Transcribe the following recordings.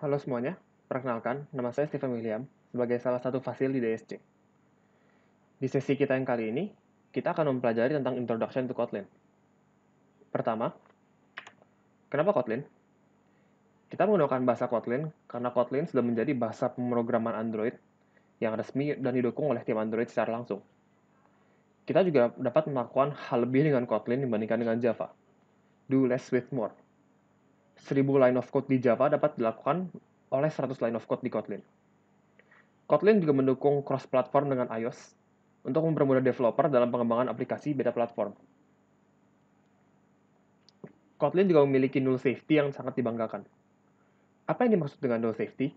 Halo semuanya, perkenalkan, nama saya Stephen William sebagai salah satu fasil di DSC. Di sesi kita yang kali ini, kita akan mempelajari tentang Introduction to Kotlin. Pertama, kenapa Kotlin? Kita menggunakan bahasa Kotlin karena Kotlin sudah menjadi bahasa pemrograman Android yang resmi dan didukung oleh tim Android secara langsung. Kita juga dapat melakukan hal lebih dengan Kotlin dibandingkan dengan Java. Do less with more. 1000 line of code di Java dapat dilakukan oleh 100 line of code di Kotlin. Kotlin juga mendukung cross-platform dengan iOS untuk mempermudah developer dalam pengembangan aplikasi beda platform. Kotlin juga memiliki null safety yang sangat dibanggakan. Apa yang dimaksud dengan null safety?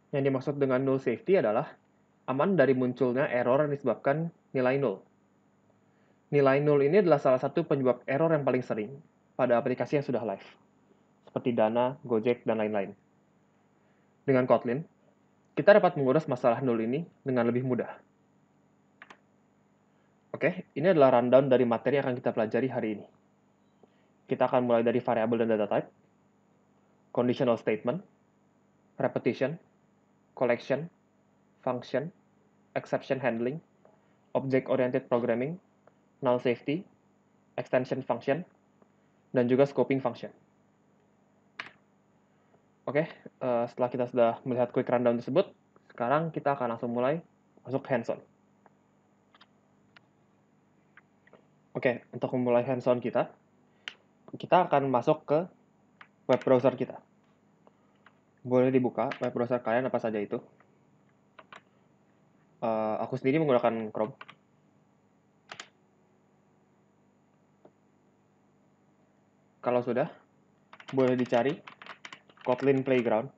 Yang dimaksud dengan null safety adalah aman dari munculnya error yang disebabkan nilai null. Nilai null ini adalah salah satu penyebab error yang paling sering pada aplikasi yang sudah live, seperti Dana, Gojek, dan lain-lain. Dengan Kotlin, kita dapat mengurus masalah null ini dengan lebih mudah. Oke, ini adalah rundown dari materi yang akan kita pelajari hari ini. Kita akan mulai dari variabel dan data type, conditional statement, repetition, collection, function, exception handling, object-oriented programming, null safety, extension function, dan juga scoping function. Oke, setelah kita sudah melihat quick rundown tersebut, sekarang kita akan langsung mulai masuk hands-on. Oke, untuk memulai hands-on kita akan masuk ke web browser kita. Boleh dibuka web browser kalian apa saja itu. Aku sendiri menggunakan Chrome. Kalau sudah, boleh dicari Kotlin Playground.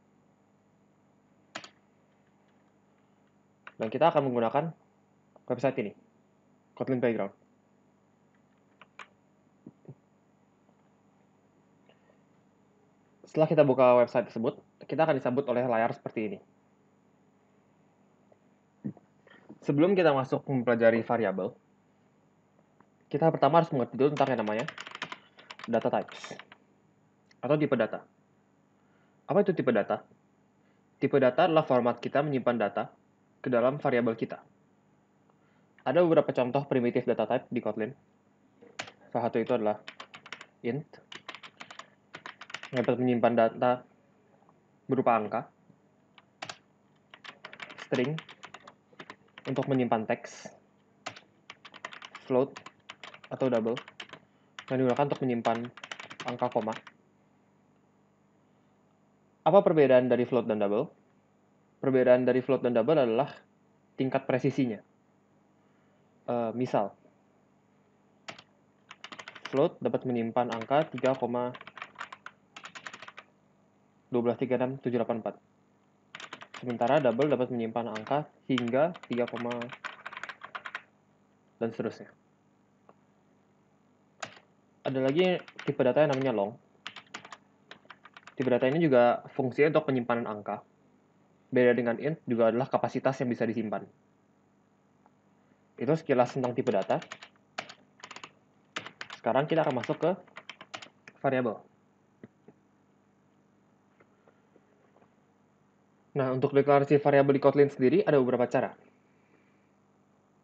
Dan kita akan menggunakan website ini, Kotlin Playground. Setelah kita buka website tersebut, kita akan disambut oleh layar seperti ini. Sebelum kita masuk mempelajari variabel, kita pertama harus mengerti dulu tentang yang namanya data types atau tipe data. Apa itu tipe data? Tipe data adalah format kita menyimpan data ke dalam variabel kita. Ada beberapa contoh primitif data type di Kotlin. Salah satu itu adalah int, yang dapat menyimpan data berupa angka, string, untuk menyimpan teks, float, atau double, yang digunakan untuk menyimpan angka koma. Apa perbedaan dari float dan double? Perbedaan dari float dan double adalah tingkat presisinya. Misal, float dapat menyimpan angka 3,1236784. Sementara double dapat menyimpan angka hingga 3, dan seterusnya. Ada lagi tipe data yang namanya long. Tipe data ini juga fungsinya untuk penyimpanan angka. Beda dengan int juga adalah kapasitas yang bisa disimpan. Itu sekilas tentang tipe data. Sekarang kita akan masuk ke variabel. Nah, untuk deklarasi variabel di Kotlin sendiri ada beberapa cara.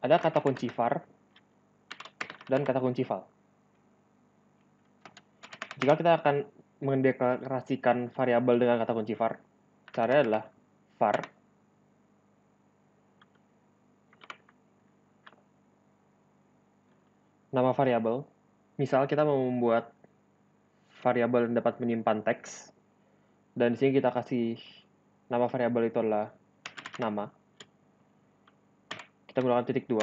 Ada kata kunci var dan kata kunci val. Jika kita akan mendeklarasikan variabel dengan kata kunci var, caranya adalah var nama variabel. Misal kita mau membuat variabel yang dapat menyimpan teks, dan di sini kita kasih nama variabel itu adalah nama. Kita menggunakan titik 2.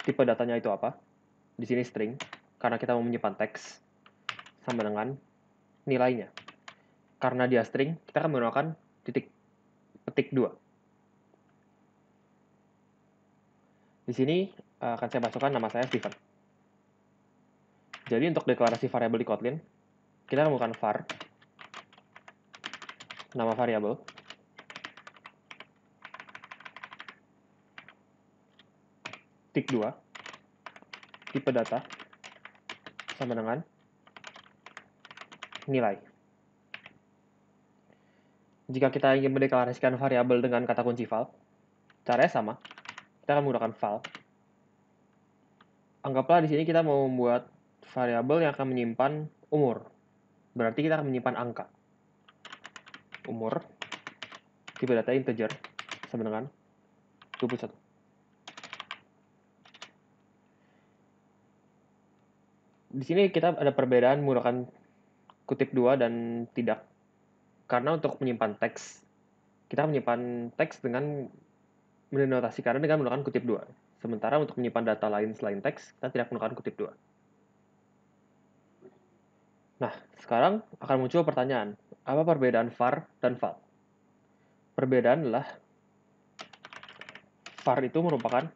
Tipe datanya itu apa? Di sini string, karena kita mau menyimpan teks, sama dengan nilainya. Karena dia string, kita akan menggunakan petik 2. Di sini akan saya masukkan nama saya Stephen. Jadi untuk deklarasi variabel di Kotlin, kita akan menggunakan var nama variabel titik 2 tipe data sama dengan nilai. Jika kita ingin mendeklarasikan variabel dengan kata kunci val, caranya sama. Kita akan menggunakan val. Anggaplah di sini kita mau membuat variabel yang akan menyimpan umur. Berarti kita akan menyimpan angka. Umur, tipe data integer, sama dengan 21. Di sini kita ada perbedaan menggunakan kutip 2 dan tidak. Karena untuk menyimpan teks, kita menyimpan teks dengan menotasikannya dengan menggunakan kutip 2. Sementara untuk menyimpan data lain selain teks, kita tidak menggunakan kutip 2. Nah, sekarang akan muncul pertanyaan, apa perbedaan var dan val? Perbedaan adalah var itu merupakan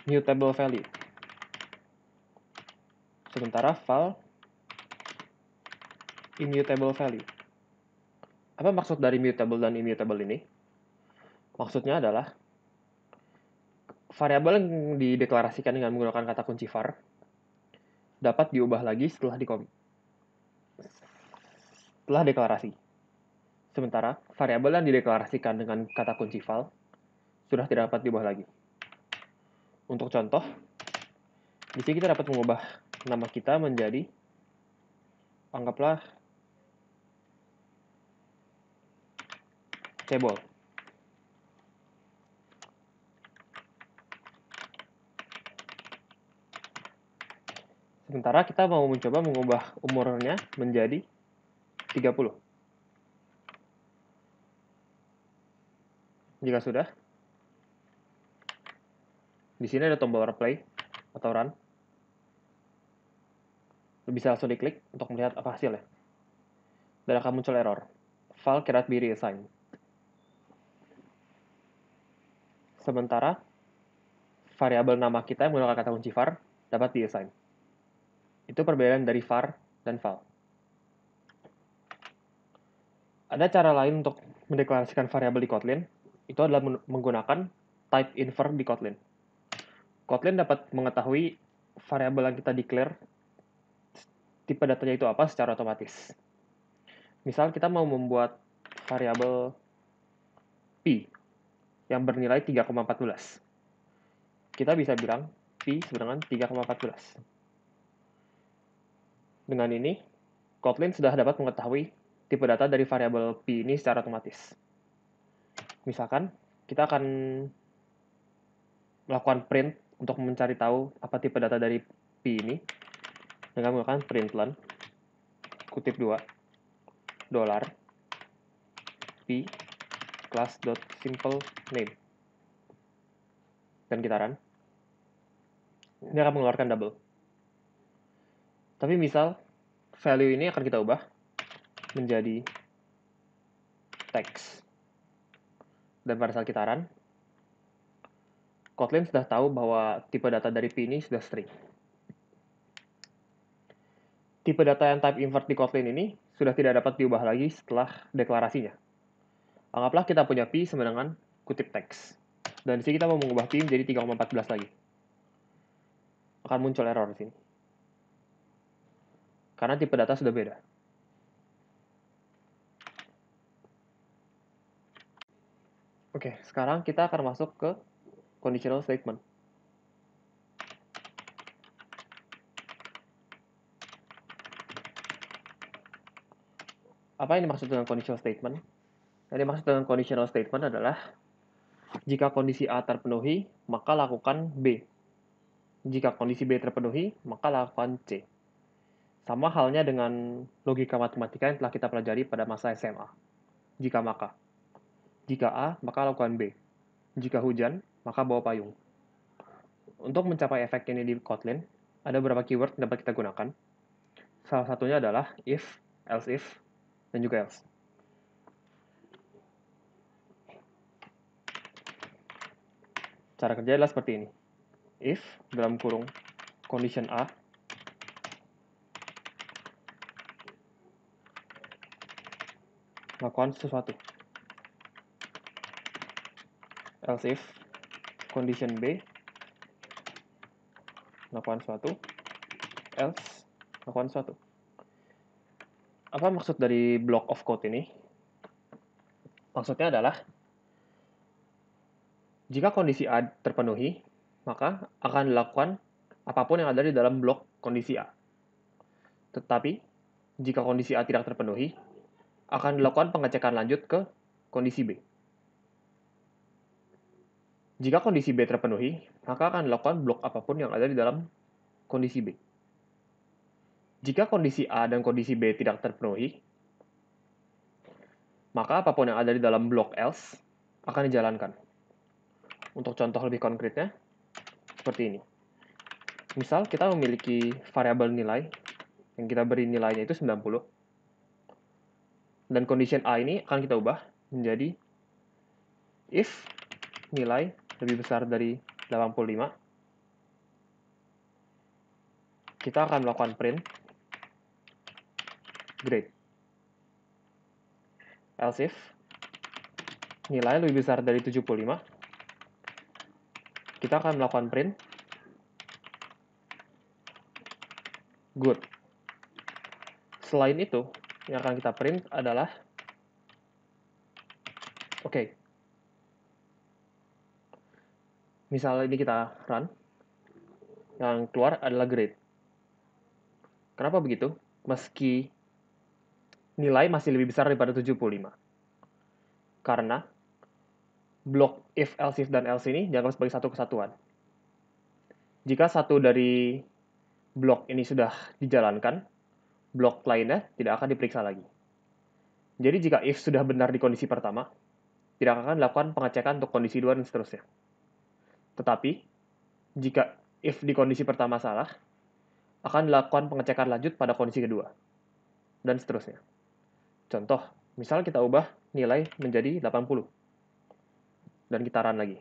mutable value. Sementara val immutable value. Apa maksud dari mutable dan immutable ini? Maksudnya adalah variabel yang dideklarasikan dengan menggunakan kata kunci var dapat diubah lagi setelah deklarasi. Sementara variabel yang dideklarasikan dengan kata kunci val sudah tidak dapat diubah lagi. Untuk contoh, di sini kita dapat mengubah nama kita menjadi, anggaplah, cebol. Sementara kita mau mencoba mengubah umurnya menjadi 30. Jika sudah, di sini ada tombol replay atau run. Bisa langsung diklik untuk melihat apa hasilnya. Dan akan muncul error. File cannot be reassigned. Sementara variabel nama kita yang menggunakan kata kunci var dapat diassign. Itu perbedaan dari var dan val. Ada cara lain untuk mendeklarasikan variabel di Kotlin, itu adalah menggunakan type infer di Kotlin. Kotlin dapat mengetahui variabel yang kita declare tipe datanya itu apa secara otomatis. Misal kita mau membuat variabel p yang bernilai 3,14. Kita bisa bilang p sama dengan 3,14. Dengan ini, Kotlin sudah dapat mengetahui tipe data dari variabel p ini secara otomatis. Misalkan, kita akan melakukan print untuk mencari tahu apa tipe data dari p ini dengan menggunakan println kutip 2 $ p class.simplename dan kita run. Ini akan mengeluarkan double. Tapi misal value ini akan kita ubah menjadi text. Dan pada saat kita run, Kotlin sudah tahu bahwa tipe data dari p ini sudah string. Tipe data yang type invert di Kotlin ini sudah tidak dapat diubah lagi setelah deklarasinya. Anggaplah kita punya p sama dengan kutip teks. Dan di sini kita mau mengubah p menjadi 3,14 lagi. Akan muncul error di sini. Karena tipe data sudah beda. Oke, sekarang kita akan masuk ke conditional statement. Apa yang dimaksud dengan conditional statement? Yang dimaksud dengan conditional statement adalah jika kondisi A terpenuhi, maka lakukan B. Jika kondisi B terpenuhi, maka lakukan C. Sama halnya dengan logika matematika yang telah kita pelajari pada masa SMA. Jika maka. Jika A, maka lakukan B. Jika hujan, maka bawa payung. Untuk mencapai efek ini di Kotlin, ada beberapa keyword yang dapat kita gunakan. Salah satunya adalah if, else if, dan juga else. Cara kerja adalah seperti ini. If, dalam kurung, condition A, lakukan sesuatu. Else if, condition B, lakukan sesuatu. Else, lakukan sesuatu. Apa maksud dari block of code ini? Maksudnya adalah, jika kondisi A terpenuhi, maka akan dilakukan apapun yang ada di dalam blok kondisi A. Tetapi, jika kondisi A tidak terpenuhi, akan dilakukan pengecekan lanjut ke kondisi B. Jika kondisi B terpenuhi, maka akan dilakukan blok apapun yang ada di dalam kondisi B. Jika kondisi A dan kondisi B tidak terpenuhi, maka apapun yang ada di dalam blok else akan dijalankan. Untuk contoh lebih konkretnya, seperti ini. Misal kita memiliki variabel nilai, yang kita beri nilainya itu 90, dan condition A ini akan kita ubah menjadi if nilai lebih besar dari 85, kita akan melakukan print grade. Else if nilai lebih besar dari 75, kita akan melakukan print good. Selain itu, yang akan kita print adalah oke. Misal ini kita run, yang keluar adalah grade. Kenapa begitu? Meski nilai masih lebih besar daripada 75. Karena blok if, else if, dan else ini dianggap sebagai satu kesatuan. Jika satu dari blok ini sudah dijalankan, blok lainnya tidak akan diperiksa lagi. Jadi jika if sudah benar di kondisi pertama, tidak akan dilakukan pengecekan untuk kondisi 2 dan seterusnya. Tetapi, jika if di kondisi pertama salah, akan dilakukan pengecekan lanjut pada kondisi kedua, dan seterusnya. Contoh, misal kita ubah nilai menjadi 80, dan kita run lagi.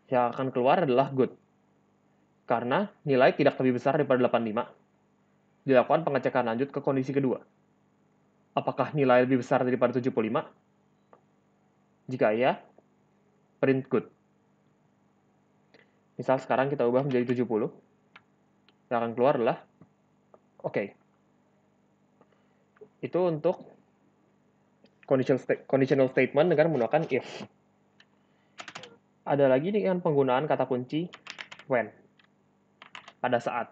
Yang akan keluar adalah good. Karena nilai tidak lebih besar daripada 85, dilakukan pengecekan lanjut ke kondisi kedua. Apakah nilai lebih besar daripada 75? Jika iya, print good. Misal sekarang kita ubah menjadi 70, yang akan keluar adalah oke. Itu untuk conditional statement dengan menggunakan if. Ada lagi dengan penggunaan kata kunci when. Pada saat.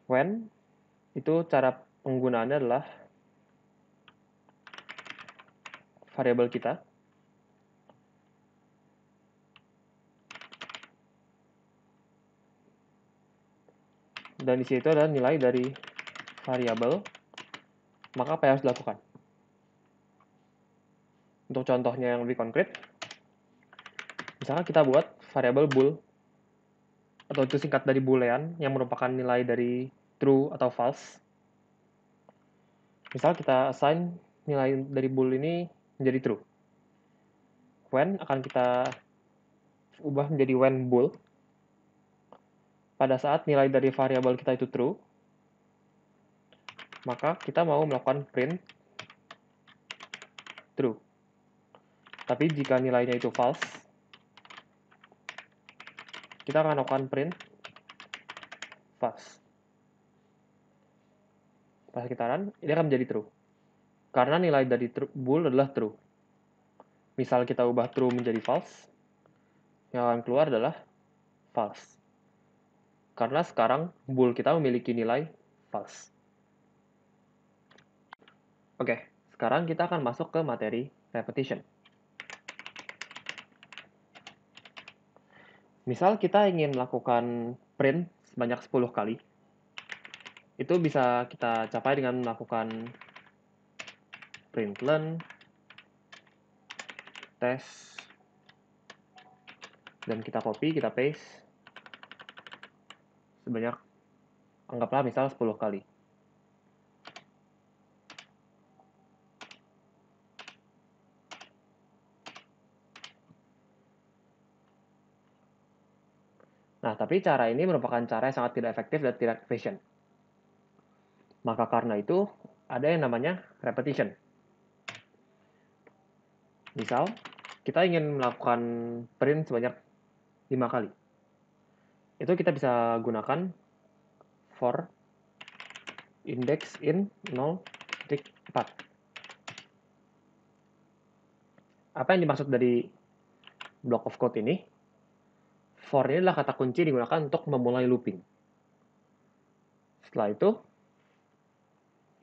When, itu cara penggunaannya adalah variabel kita. Dan di situ adalah nilai dari variabel. Maka apa yang harus dilakukan? Untuk contohnya yang lebih konkret, misalnya kita buat variabel bool, atau itu singkat dari boolean, yang merupakan nilai dari true atau false. Misal kita assign nilai dari bool ini menjadi true. When akan kita ubah menjadi when bool. Pada saat nilai dari variabel kita itu true, maka kita mau melakukan print true. Tapi jika nilainya itu false, kita akan melakukan print false. Pas kita run, ini akan menjadi true. Karena nilai dari bool adalah true. Misal kita ubah true menjadi false, yang akan keluar adalah false. Karena sekarang bool kita memiliki nilai false. Oke, sekarang kita akan masuk ke materi repetition. Misal kita ingin melakukan print sebanyak 10 kali, itu bisa kita capai dengan melakukan println, test, dan kita copy, kita paste, sebanyak, anggaplah misal 10 kali. Nah, tapi cara ini merupakan cara yang sangat tidak efektif dan tidak efisien. Maka karena itu, ada yang namanya repetition. Misal, kita ingin melakukan print sebanyak 5 kali. Itu kita bisa gunakan for index in 0.4. Apa yang dimaksud dari block of code ini? For ini adalah kata kunci digunakan untuk memulai looping. Setelah itu,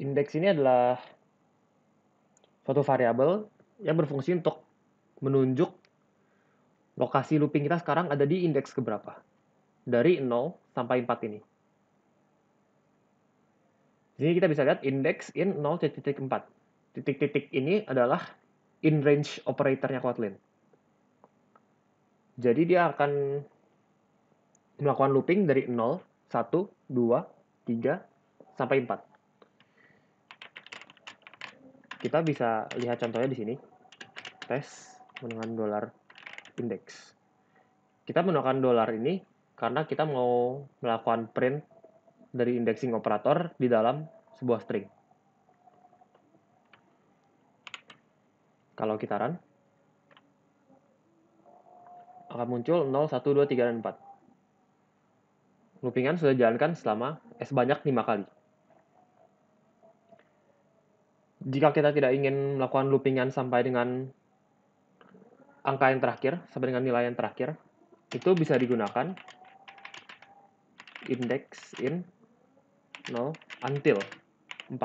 index ini adalah suatu variabel yang berfungsi untuk menunjuk lokasi looping kita sekarang ada di indeks keberapa. Dari 0 sampai 4 ini. Di sini kita bisa lihat index in 0.4. Titik-titik ini adalah in range operatornya Kotlin. Jadi dia akan melakukan looping dari 0, 1, 2, 3, sampai 4. Kita bisa lihat contohnya di sini. Tes dengan $index. Kita menggunakan dolar ini karena kita mau melakukan print dari indexing operator di dalam sebuah string. Kalau kita run, akan muncul 0, 1, 2, 3, dan 4. Loopingan sudah dijalankan selama sebanyak 5 kali. Jika kita tidak ingin melakukan loopingan sampai dengan angka yang terakhir, sampai dengan nilai yang terakhir, itu bisa digunakan index in 0 until 4.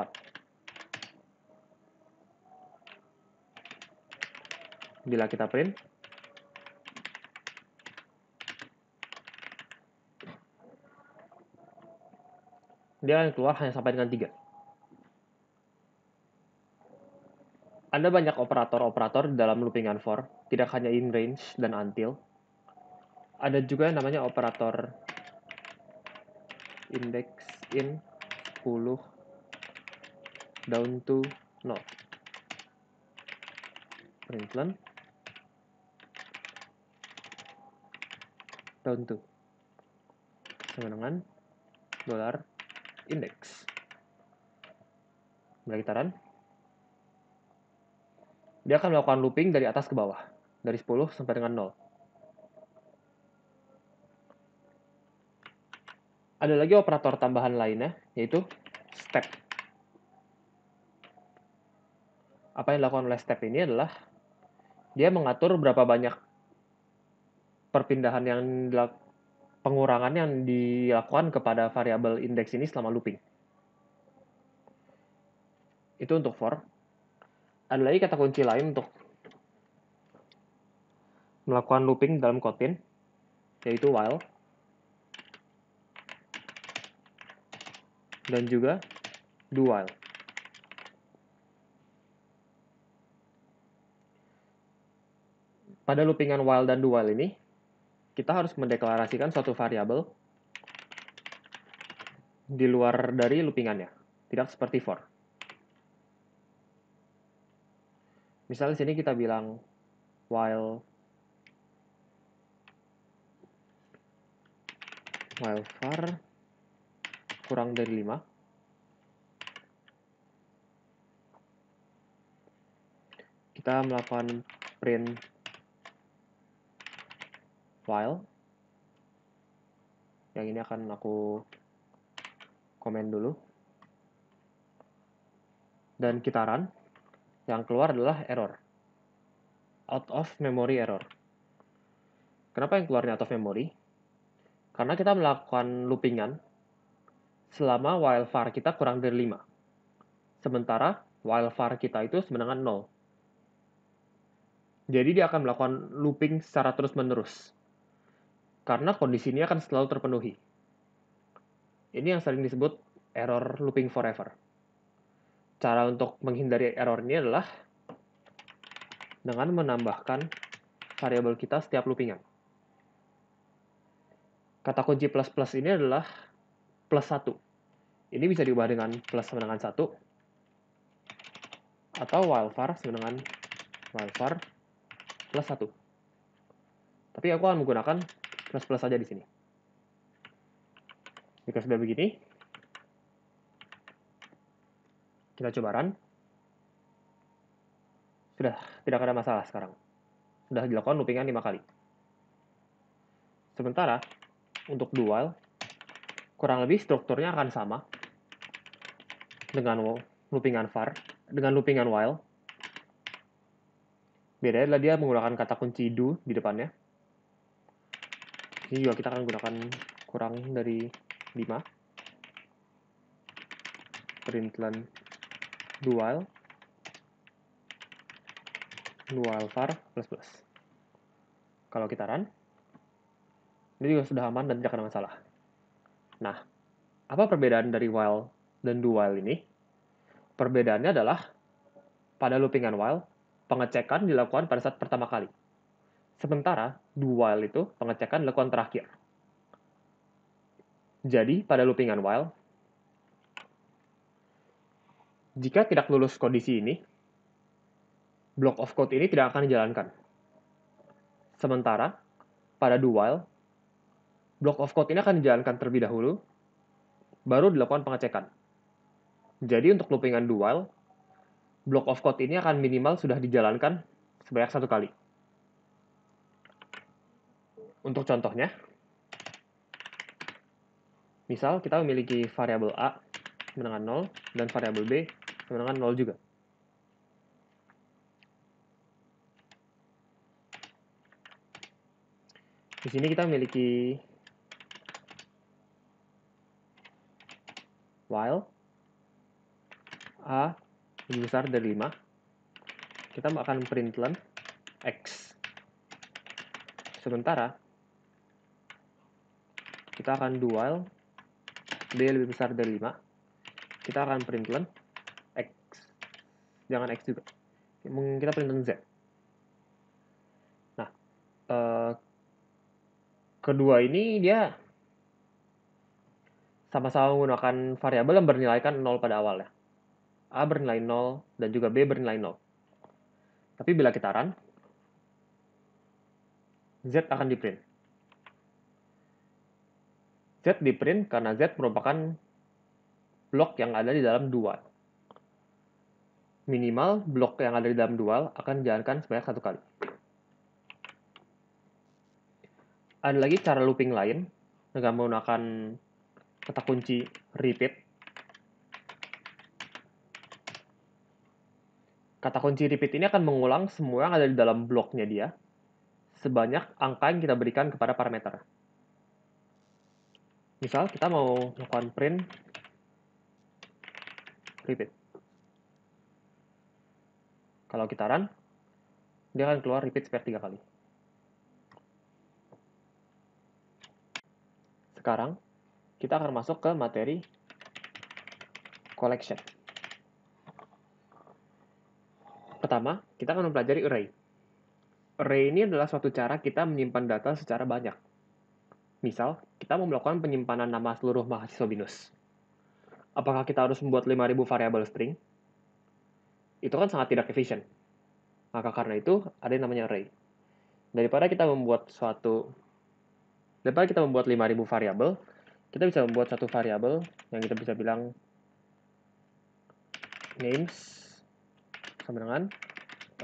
Bila kita print, dia akan keluar hanya sampai dengan 3. Ada banyak operator-operator di dalam loopingan for, tidak hanya in range dan until. Ada juga yang namanya operator index in 10 down to 0. Println down to sama dengan $index. Bila kita run, dia akan melakukan looping dari atas ke bawah, dari 10 sampai dengan 0. Ada lagi operator tambahan lainnya, yaitu step. Apa yang dilakukan oleh step ini adalah dia mengatur berapa banyak perpindahan yang pengurangan yang dilakukan kepada variabel index ini selama looping. Itu untuk for. Ada lagi kata kunci lain untuk melakukan looping dalam Kotlin, yaitu while dan juga do while. Pada loopingan while dan do while ini, kita harus mendeklarasikan suatu variabel di luar dari loopingannya, tidak seperti for. Misalnya di sini kita bilang while var kurang dari 5, kita melakukan print while. Yang ini akan aku komen dulu. Dan kita run. Yang keluar adalah error. Out of memory error. Kenapa yang keluarnya out of memory? Karena kita melakukan loopingan selama while var kita kurang dari 5. Sementara while var kita itu sama dengan 0. Jadi dia akan melakukan looping secara terus-menerus. Karena kondisi ini akan selalu terpenuhi. Ini yang sering disebut error looping forever. Cara untuk menghindari error ini adalah dengan menambahkan variabel kita setiap loopingan. Kata kunci plus ini adalah plus 1. Ini bisa diubah dengan plus sama dengan 1. Atau while var sama dengan while var plus 1. Tapi aku akan menggunakan plus saja di sini. Jika sudah begini, kita coba run. Sudah tidak ada masalah sekarang. Sudah dilakukan loopingan 5 kali. Sementara untuk do while, kurang lebih strukturnya akan sama dengan loopingan while. Bedanya adalah dia menggunakan kata kunci do di depannya. Ini juga kita akan gunakan kurang dari 5. Println do while var plus. Kalau kita run, ini juga sudah aman dan tidak ada masalah. Nah, apa perbedaan dari while dan do while ini? Perbedaannya adalah pada loopingan while, pengecekan dilakukan pada saat pertama kali. Sementara do while itu pengecekan dilakukan terakhir. Jadi, pada loopingan while, jika tidak lulus kondisi ini, block of code ini tidak akan dijalankan. Sementara, pada do while, block of code ini akan dijalankan terlebih dahulu, baru dilakukan pengecekan. Jadi untuk loopingan do while, block of code ini akan minimal sudah dijalankan sebanyak 1 kali. Untuk contohnya, misal kita memiliki variabel A sama dengan 0 dan variabel B sama dengan 0 juga. Di sini kita memiliki while A lebih besar dari 5, kita akan println X. Sementara, kita akan do while B lebih besar dari 5, kita akan println X. Jangan X juga. Kita println Z. Nah, kedua ini dia sama-sama menggunakan variabel yang bernilaikan 0 pada awalnya. A bernilai 0 dan juga B bernilai 0. Tapi bila kita run, Z akan di-print. Z di-print karena Z merupakan blok yang ada di dalam do while. Minimal blok yang ada di dalam do while akan dijalankan sebanyak 1 kali. Ada lagi cara looping lain dengan menggunakan kata kunci repeat. Kata kunci repeat ini akan mengulang semua yang ada di dalam bloknya dia sebanyak angka yang kita berikan kepada parameter. Misal kita mau melakukan print repeat. Kalau kita run, dia akan keluar repeat sebanyak 3 kali. Sekarang, kita akan masuk ke materi collection. Pertama, kita akan mempelajari array. Array ini adalah suatu cara kita menyimpan data secara banyak. Misal, kita mau melakukan penyimpanan nama seluruh mahasiswa BINUS. Apakah kita harus membuat 5.000 variabel string? Itu kan sangat tidak efisien. Maka karena itu, ada yang namanya array. Daripada kita membuat 5.000 variabel, kita bisa membuat satu variabel yang kita bisa bilang names sama dengan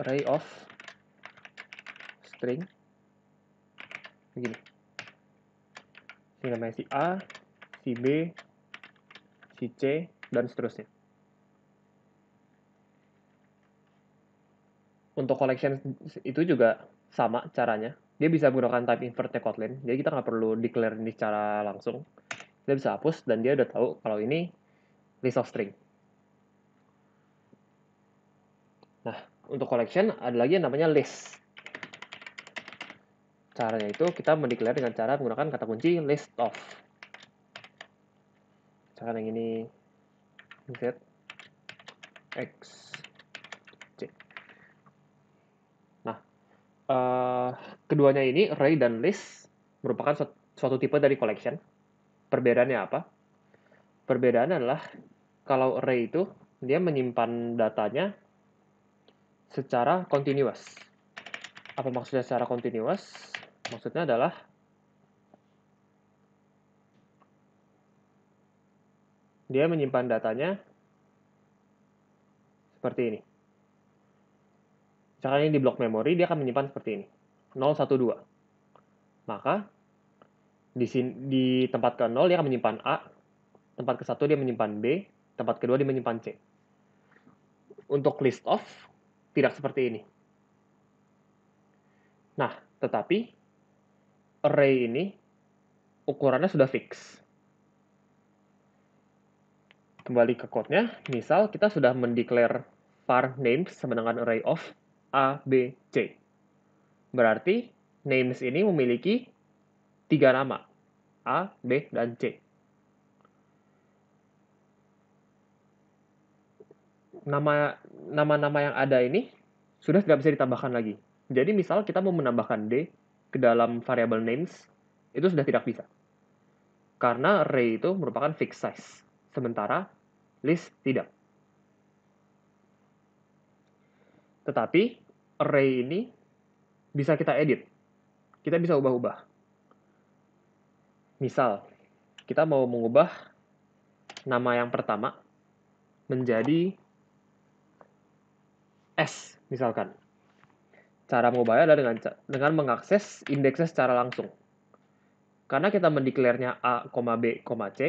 array of string begini. Ini namanya si A, si B, si C, dan seterusnya. Untuk collection itu juga sama caranya. Dia bisa menggunakan type invertnya Kotlin, jadi kita nggak perlu declare ini secara langsung. Dia bisa hapus, dan dia udah tahu kalau ini list of string. Nah, untuk collection ada lagi yang namanya list. Caranya itu kita mendeclare dengan cara menggunakan kata kunci list of. Misalkan yang ini Z, X, C. Nah, keduanya ini, array dan list, merupakan suatu tipe dari collection. Perbedaannya apa? Perbedaannya adalah kalau array itu dia menyimpan datanya secara continuous. Apa maksudnya secara continuous? Maksudnya adalah dia menyimpan datanya seperti ini. Misalkan ini di blok memori, dia akan menyimpan seperti ini. 0, 1, 2. Maka, Di tempat ke-0 dia akan menyimpan A, tempat ke-1 dia menyimpan B, tempat kedua dia menyimpan C. Untuk list of, tidak seperti ini. Nah, tetapi array ini ukurannya sudah fix. Kembali ke code-nya, misal kita sudah mendeklar var names sama dengan array of A, B, C. Berarti names ini memiliki 3 nama, A, B, dan C. Nama-nama yang ada ini sudah tidak bisa ditambahkan lagi. Jadi misal kita mau menambahkan D ke dalam variable names, itu sudah tidak bisa. Karena array itu merupakan fixed size. Sementara list tidak. Tetapi array ini bisa kita edit. Kita bisa ubah-ubah. Misal, kita mau mengubah nama yang pertama menjadi S, misalkan. Cara mengubahnya adalah dengan mengakses indeksnya secara langsung. Karena kita mendeklarnya A, B, C,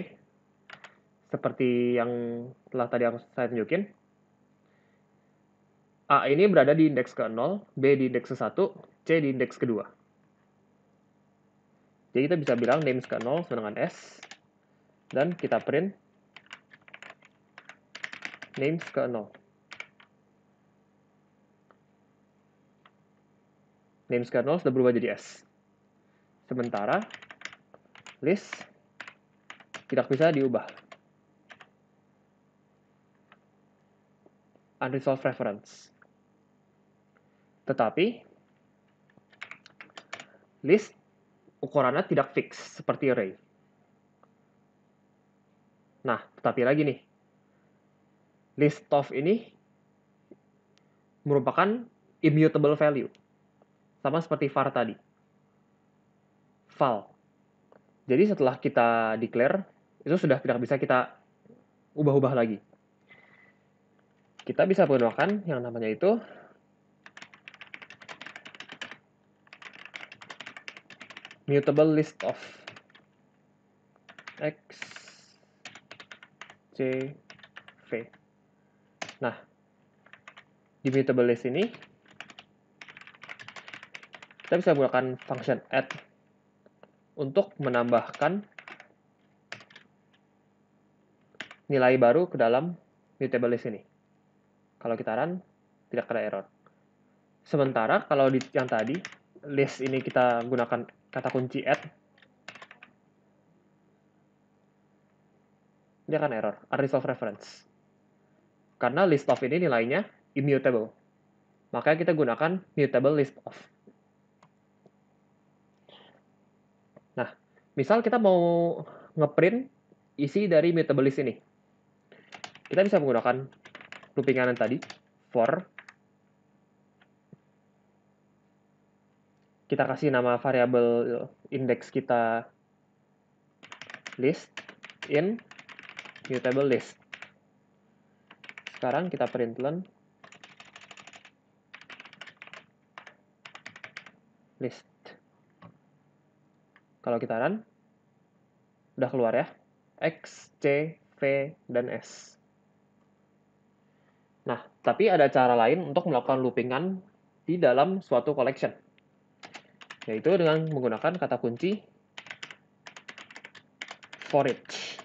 seperti yang telah tadi saya tunjukin, A ini berada di indeks ke-0, B di indeks ke-1, C di indeks kedua. Jadi kita bisa bilang names ke-0 sama dengan S, dan kita print names ke-0. Names ke-0 sudah berubah jadi S. Sementara list tidak bisa diubah. Unresolved reference. Tetapi list ukurannya tidak fix seperti array. Nah, tetapi lagi nih, list of ini merupakan immutable value. Sama seperti var tadi. Val. Jadi setelah kita declare, itu sudah tidak bisa kita ubah-ubah lagi. Kita bisa menggunakan yang namanya itu mutable list of x, c, v. Nah, di mutable list ini, kita bisa menggunakan function add untuk menambahkan nilai baru ke dalam mutable list ini. Kalau kita run, tidak ada error. Sementara kalau di yang tadi, list ini kita gunakan kata kunci add, dia akan error, unresolved reference. Karena list of ini nilainya immutable. Makanya kita gunakan mutable list of. Nah, misal kita mau ngeprint isi dari mutable list ini. Kita bisa menggunakan loopingan yang tadi, for. Kita kasih nama variabel index kita list in mutable list. Sekarang kita print list. Kalau kita run, udah keluar ya, X, C, V, dan S. Nah, tapi ada cara lain untuk melakukan loopingan di dalam suatu collection, yaitu dengan menggunakan kata kunci for each.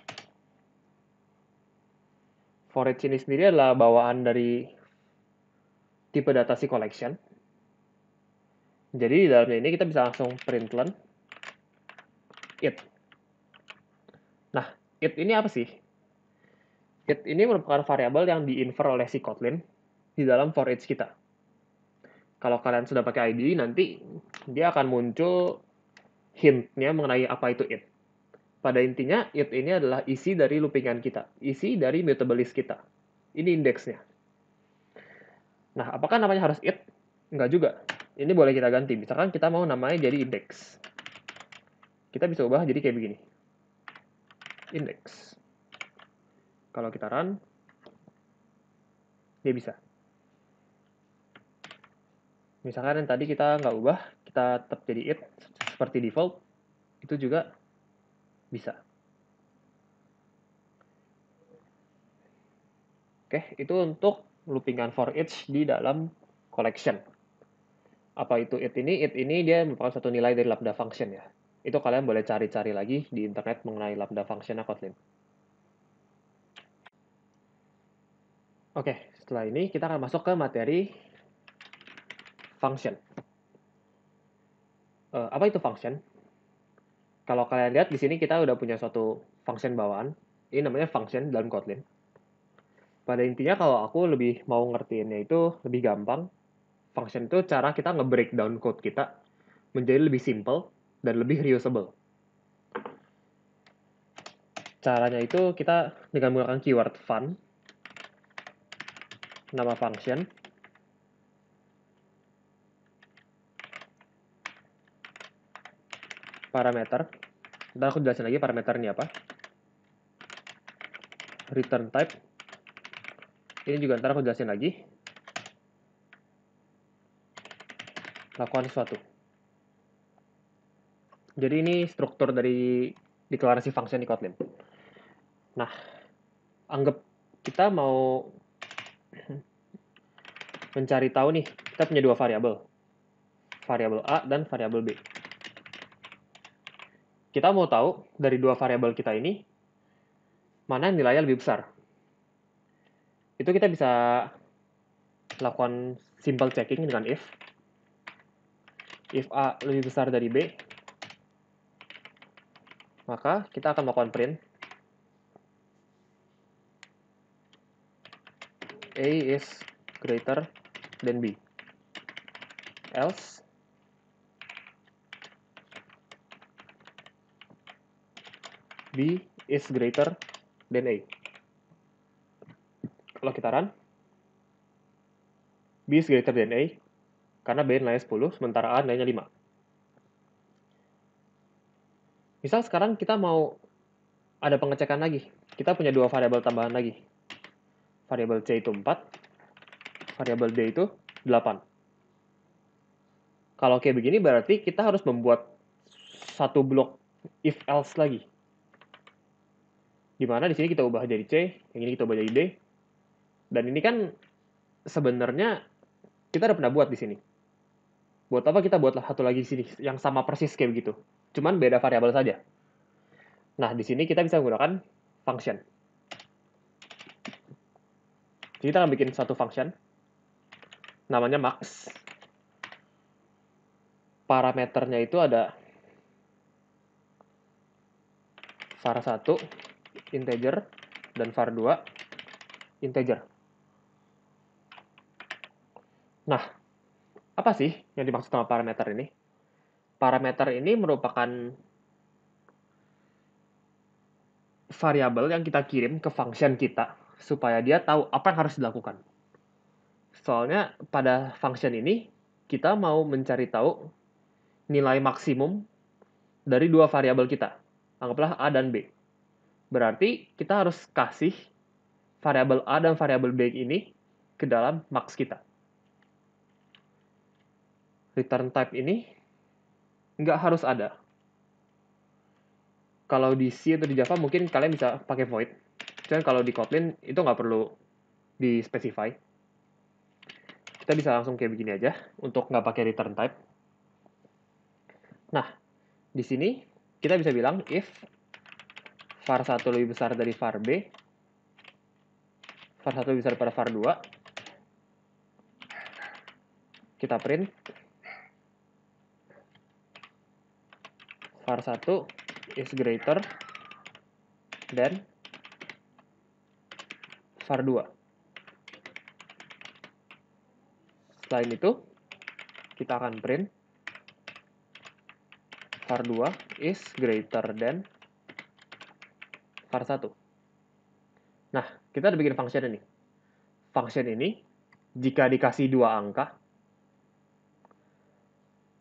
For each ini sendiri adalah bawaan dari tipe data si collection. Jadi di dalamnya ini kita bisa langsung print it. Nah, it ini apa sih? It ini merupakan variabel yang diinfer oleh si Kotlin di dalam for each kita. Kalau kalian sudah pakai IDE, nanti dia akan muncul hint-nya mengenai apa itu it. Pada intinya, it ini adalah isi dari loopingan kita, isi dari mutable list kita. Ini indeksnya. Nah, apakah namanya harus it? Enggak juga. Ini boleh kita ganti. Misalkan kita mau namanya jadi index. Kita bisa ubah jadi kayak begini. Index. Kalau kita run, dia bisa. Misalkan yang tadi kita nggak ubah, kita tetap jadi it seperti default, itu juga Bisa. Oke, itu untuk loopingan for each di dalam collection. Apa itu it ini? It ini dia merupakan satu nilai dari lambda function ya. Itu kalian boleh cari-cari lagi di internet mengenai lambda function Kotlin. Oke, setelah ini kita akan masuk ke materi function. Apa itu function? Kalau kalian lihat di sini kita udah punya suatu function bawaan. Ini namanya function dalam Kotlin. Pada intinya kalau aku lebih mau ngertiinnya itu lebih gampang. Function itu cara kita nge-breakdown code kita menjadi lebih simple dan lebih reusable. Caranya itu kita dengan menggunakan keyword fun, nama function, parameter. Ntar aku jelasin lagi parameter ini apa. Return type. Ini juga ntar aku jelasin lagi. Lakukan sesuatu. Jadi ini struktur dari deklarasi function di Kotlin. Nah, anggap kita mau mencari tahu nih, kita punya dua variabel. Variabel A dan variabel B. Kita mau tahu dari dua variabel kita ini, mana nilainya lebih besar. Itu kita bisa lakukan simple checking dengan if. If A lebih besar dari B, maka kita akan melakukan print A is greater than B. Else, B is greater than A. Kalau kita run, B is greater than A, karena B nilainya 10, sementara A nilainya 5. Misal sekarang kita mau ada pengecekan lagi. Kita punya dua variabel tambahan lagi. Variabel C itu 4, variabel D itu 8. Kalau kayak begini berarti kita harus membuat satu blok if else lagi. Dimana di sini kita ubah jadi C, yang ini kita ubah jadi D. Dan ini kan sebenarnya kita udah pernah buat di sini. Buat apa kita buat satu lagi di sini yang sama persis kayak begitu. Cuman beda variabel saja. Nah, di sini kita bisa menggunakan function. Jadi kita akan bikin satu function namanya max. Parameternya itu ada var1 integer dan var2 integer. Nah, apa sih yang dimaksud sama parameter ini? Parameter ini merupakan variabel yang kita kirim ke function kita supaya dia tahu apa yang harus dilakukan. Soalnya pada function ini kita mau mencari tahu nilai maksimum dari dua variabel kita. Anggaplah A dan B. Berarti kita harus kasih variabel A dan variabel B ini ke dalam max kita. Return type ini nggak harus ada. Kalau di C atau di Java mungkin kalian bisa pakai void. Dan kalau di Kotlin itu nggak perlu di specify. Kita bisa langsung kayak begini aja untuk nggak pakai return type. Nah, di sini kita bisa bilang if var1 lebih besar dari var B, var1 lebih besar daripada var2, kita print var1 is greater than var2. Selain itu, kita akan print var2 is greater than var1. Nah, kita udah bikin function ini. Function ini, jika dikasih dua angka,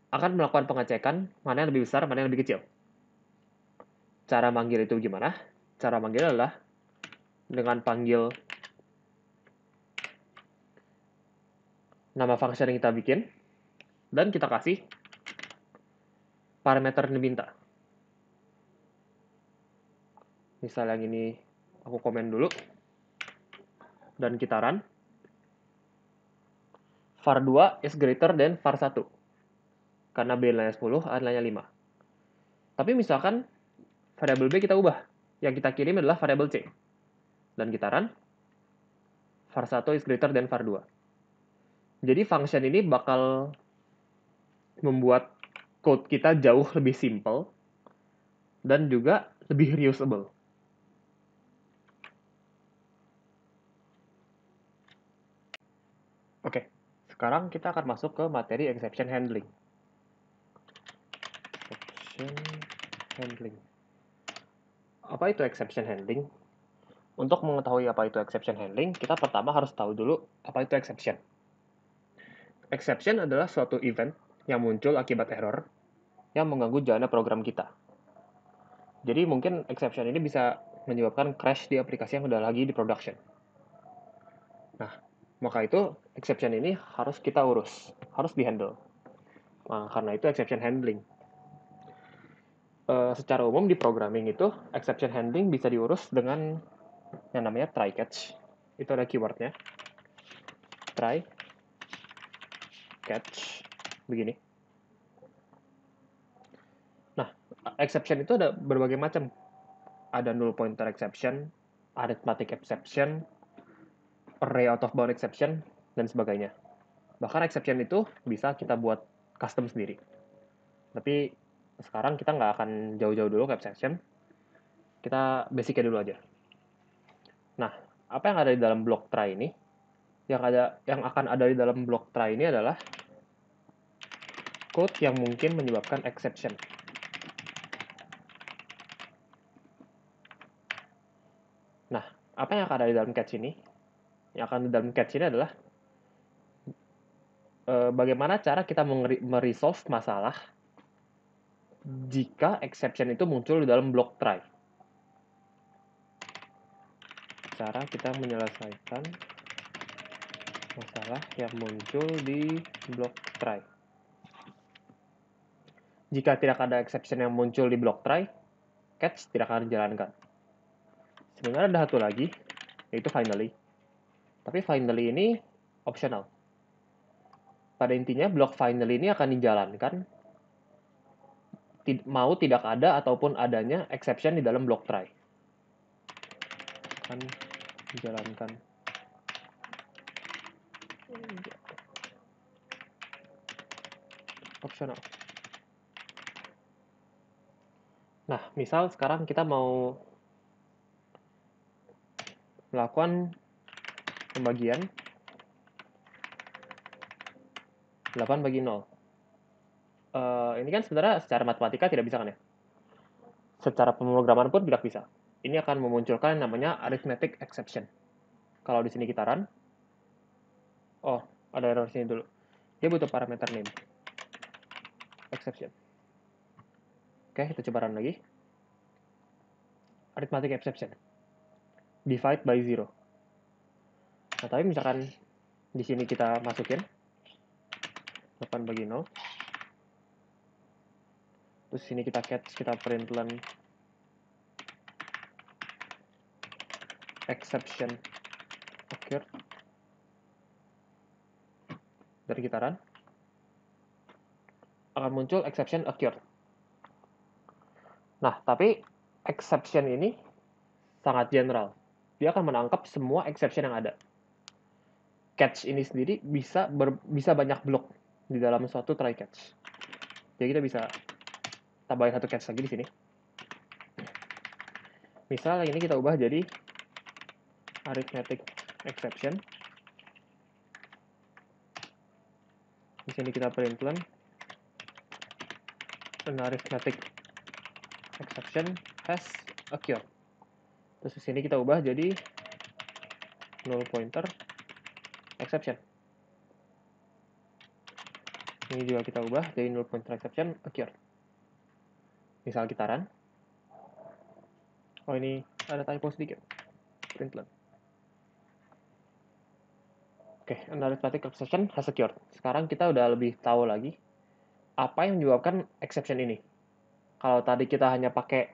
akan melakukan pengecekan mana yang lebih besar, mana yang lebih kecil. Cara manggil itu gimana? Cara manggil adalah dengan panggil nama function yang kita bikin, dan kita kasih parameter yang diminta. Misal yang ini aku komen dulu. Dan kita run. var2 is greater than var1. Karena b nilainya 10, a nilainya 5. Tapi misalkan variabel b kita ubah. Yang kita kirim adalah variabel c. Dan kita run. var1 is greater than var2. Jadi function ini bakal membuat code kita jauh lebih simple dan juga lebih reusable. Oke, sekarang kita akan masuk ke materi exception handling. Exception handling. Apa itu exception handling? Untuk mengetahui apa itu exception handling, kita pertama harus tahu dulu apa itu exception. Exception adalah suatu event yang muncul akibat error yang mengganggu jalannya program kita. Jadi mungkin exception ini bisa menyebabkan crash di aplikasi yang udah lagi di production. Nah, maka itu exception ini harus kita urus, harus dihandle. Nah, karena itu exception handling. Secara umum di programming itu exception handling bisa diurus dengan yang namanya try catch. Itu ada keywordnya. Try catch begini. Nah, exception itu ada berbagai macam. Ada null pointer exception, arithmetic exception, array out of bound exception, dan sebagainya. Bahkan exception itu bisa kita buat custom sendiri. Tapi sekarang kita nggak akan jauh-jauh dulu ke exception. Kita basicnya dulu aja. Nah, apa yang ada di dalam block try ini? Yang akan ada di dalam block try ini adalah code yang mungkin menyebabkan exception. Nah, apa yang akan ada di dalam catch ini? Yang akan di dalam catch ini adalah bagaimana cara kita meresolve masalah jika exception itu muncul di dalam block try. Cara kita menyelesaikan masalah yang muncul di block try. Jika tidak ada exception yang muncul di block try, catch tidak akan dijalankan. Sebenarnya ada satu lagi, yaitu finally. Tapi finally ini optional. Pada intinya, block finally ini akan dijalankan mau tidak ada ataupun adanya exception di dalam block try. Akan dijalankan. Optional. Nah, misal sekarang kita mau melakukan pembagian 8 bagi 0. Ini kan sebenarnya secara matematika tidak bisa kan ya? Secara pemrograman pun tidak bisa. Ini akan memunculkan yang namanya arithmetic exception. Kalau di sini kita run, oh, ada error sini dulu. Dia butuh parameter name. Exception. Oke, kita coba run lagi. Arithmetic exception. Divide by 0. Nah, tapi misalkan di sini kita masukin 8 bagi 0. Terus sini kita catch, kita println exception occurred. Dari kita run, akan muncul exception occurred. Nah, tapi exception ini sangat general. Dia akan menangkap semua exception yang ada. Catch ini sendiri bisa banyak blok di dalam suatu try catch. Jadi kita bisa tambahin satu catch lagi di sini. Misal yang ini kita ubah jadi arithmetic exception. Di sini kita println an arithmetic exception has occurred. Terus di sini kita ubah jadi null pointer exception. Ini juga kita ubah jadi null pointer exception occurred. Misal kita run. Oh, ini ada typo sedikit. Println. Oke, an arithmetic exception has occurred. Sekarang kita udah lebih tahu lagi apa yang menyebabkan exception ini. Kalau tadi kita hanya pakai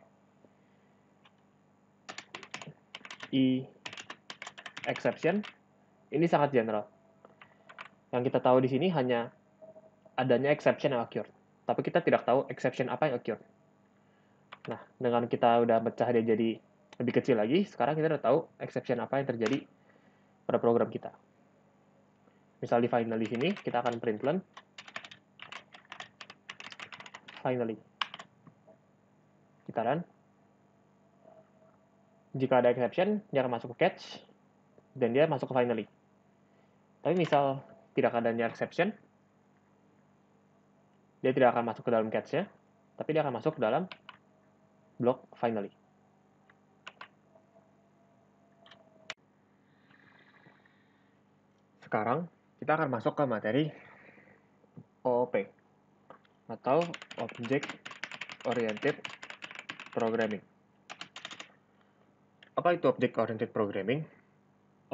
i exception ini sangat general. Yang kita tahu di sini hanya adanya exception yang occurred, tapi kita tidak tahu exception apa yang occurred. Nah, dengan kita udah pecah dia jadi lebih kecil lagi, sekarang kita udah tahu exception apa yang terjadi pada program kita. Misal di final di sini, kita akan print len finally. Kita run. Jika ada exception, dia akan masuk ke catch, dan dia masuk ke finally. Tapi misal tidak adanya exception, dia tidak akan masuk ke dalam catch-nya, tapi dia akan masuk ke dalam blok finally. Sekarang, kita akan masuk ke materi OOP, atau Object Oriented Programming. Apa itu Object Oriented Programming?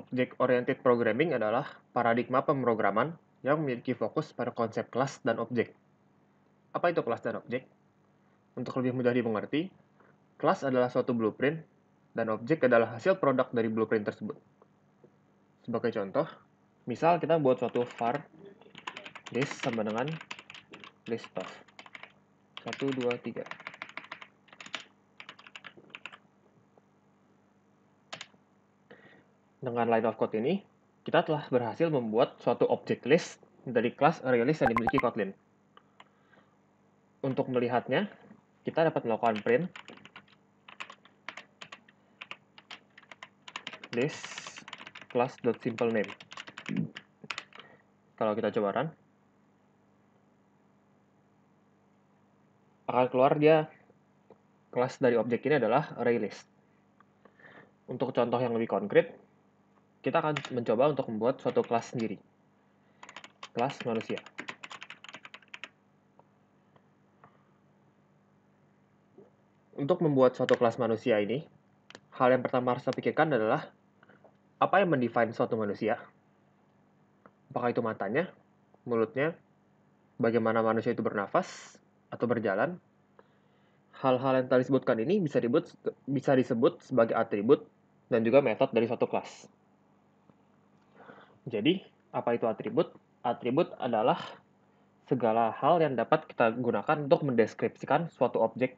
Object Oriented Programming adalah paradigma pemrograman yang memiliki fokus pada konsep kelas dan objek. Apa itu kelas dan objek? Untuk lebih mudah dimengerti, kelas adalah suatu blueprint dan objek adalah hasil produk dari blueprint tersebut. Sebagai contoh, misal kita buat suatu var list sama dengan list of 1, 2, 3. Dengan line of code ini, kita telah berhasil membuat suatu object list dari kelas ArrayList yang dimiliki Kotlin. Untuk melihatnya, kita dapat melakukan print list class.simplename. Kalau kita coba run, akan keluar dia kelas dari objek ini adalah ArrayList. Untuk contoh yang lebih konkret, kita akan mencoba untuk membuat suatu kelas sendiri. Kelas manusia. Untuk membuat suatu kelas manusia ini, hal yang pertama harus kita pikirkan adalah apa yang mendefine suatu manusia. Apakah itu matanya, mulutnya, bagaimana manusia itu bernafas atau berjalan. Hal-hal yang tadi disebutkan ini bisa disebut sebagai atribut dan juga metode dari suatu kelas. Jadi, apa itu atribut? Atribut adalah segala hal yang dapat kita gunakan untuk mendeskripsikan suatu objek,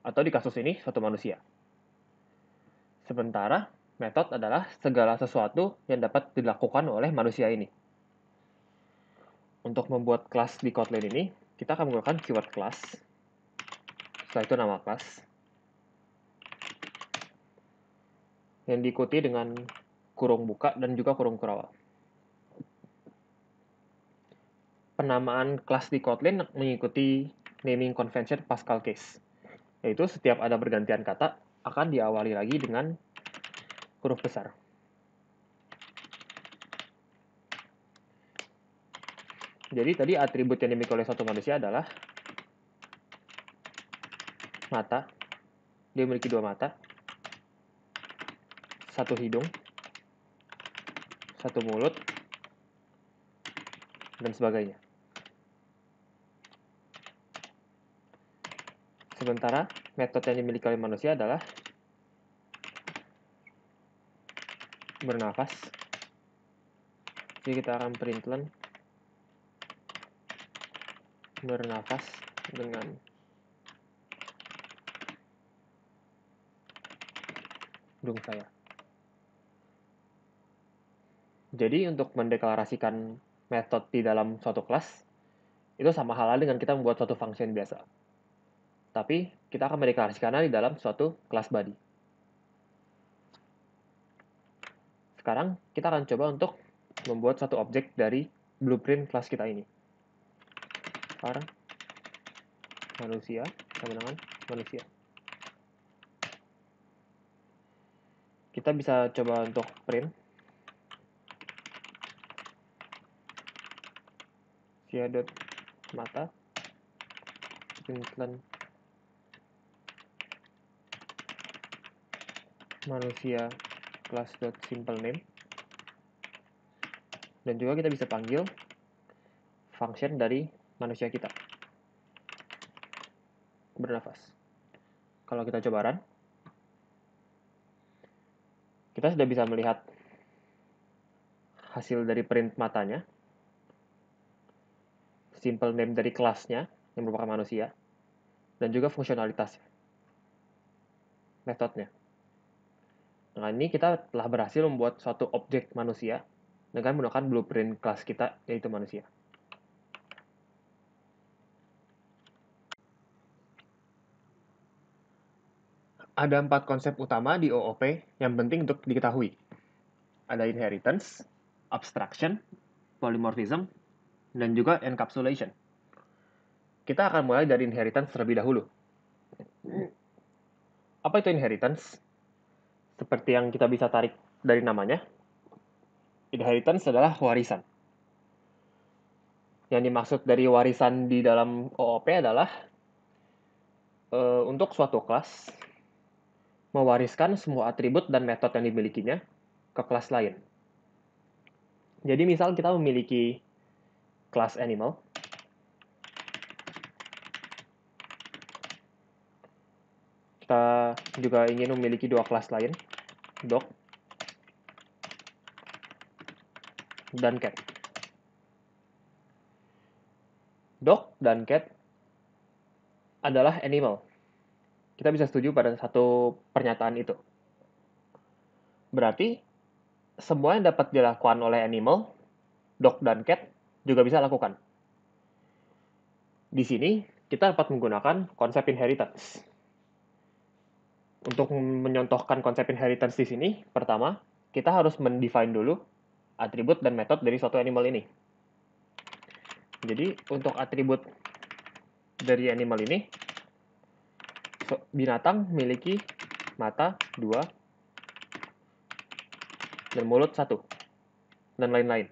atau di kasus ini, suatu manusia. Sementara, metode adalah segala sesuatu yang dapat dilakukan oleh manusia ini. Untuk membuat kelas di Kotlin ini, kita akan menggunakan keyword class. Setelah itu nama kelas. Yang diikuti dengan kurung buka dan juga kurung kurawal. Penamaan kelas di Kotlin mengikuti naming convention Pascal case. Yaitu setiap ada pergantian kata, akan diawali lagi dengan huruf besar. Jadi tadi atribut yang dimiliki oleh satu manusia adalah mata. Dia memiliki 2 mata, 1 hidung, 1 mulut, dan sebagainya. Sementara metode yang dimiliki oleh manusia adalah bernafas. Jadi kita akan print len bernafas dengan hidung saya. Jadi untuk mendeklarasikan metode di dalam suatu kelas, itu sama halnya dengan kita membuat suatu function biasa. Tapi kita akan mendeklarasikannya di dalam suatu kelas body. Sekarang kita akan coba untuk membuat satu objek dari blueprint kelas kita ini. Var manusia sama dengan manusia. Kita bisa coba untuk print sia.mata printlen manusia class.simplename, dan juga kita bisa panggil function dari manusia kita bernafas. Kalau kita coba run, Kita sudah bisa melihat hasil dari print matanya, simple name dari kelasnya yang merupakan manusia, dan juga fungsionalitas metodenya. Nah, ini kita telah berhasil membuat suatu objek manusia dengan menggunakan blueprint kelas kita, yaitu manusia. Ada 4 konsep utama di OOP yang penting untuk diketahui. Ada inheritance, abstraction, polymorphism, dan juga encapsulation. Kita akan mulai dari inheritance terlebih dahulu. Apa itu inheritance? Seperti yang kita bisa tarik dari namanya, inheritance adalah warisan. Yang dimaksud dari warisan di dalam OOP adalah untuk suatu kelas mewariskan semua atribut dan metode yang dimilikinya ke kelas lain. Jadi misal kita memiliki kelas animal, kita juga ingin memiliki dua kelas lain, dog dan cat. Dog dan cat adalah animal. Kita bisa setuju pada satu pernyataan itu. Berarti, semua yang dapat dilakukan oleh animal, dog dan cat, juga bisa lakukan. Di sini, kita dapat menggunakan konsep inheritance. Untuk menyontohkan konsep inheritance di sini, pertama, kita harus mendefine dulu atribut dan metode dari suatu animal ini. Jadi, untuk atribut dari animal ini, binatang memiliki mata 2 dan mulut 1, dan lain-lain.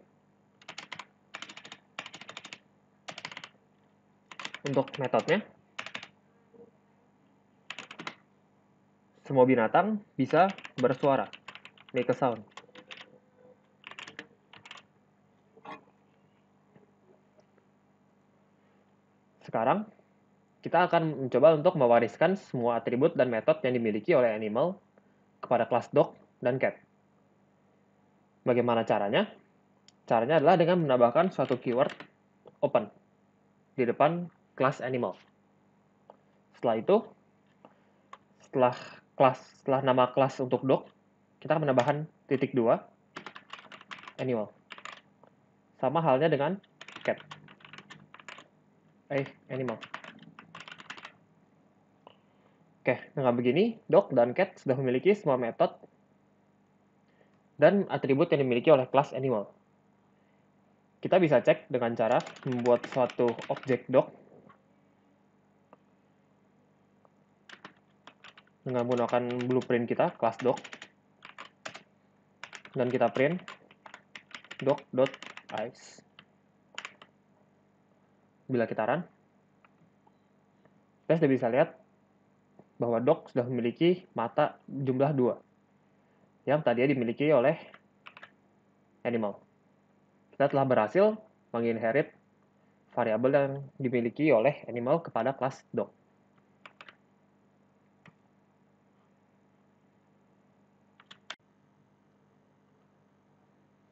Untuk metodenya, semua binatang bisa bersuara, make a sound. Sekarang, kita akan mencoba untuk mewariskan semua atribut dan metode yang dimiliki oleh animal kepada kelas dog dan cat. Bagaimana caranya? Caranya adalah dengan menambahkan suatu keyword open di depan kelas animal. Setelah itu, setelah nama kelas untuk dog, kita akan menambahkan titik 2 animal. Sama halnya dengan cat. Animal. Oke, dengan begini, dog dan cat sudah memiliki semua metode dan atribut yang dimiliki oleh kelas animal. Kita bisa cek dengan cara membuat suatu objek dog dengan menggunakan blueprint kita, kelas dog, dan kita print dog.eyes. Bila kita run, kita sudah bisa lihat bahwa dog sudah memiliki mata jumlah 2 yang tadinya dimiliki oleh animal. Kita telah berhasil menginherit variabel yang dimiliki oleh animal kepada kelas dog.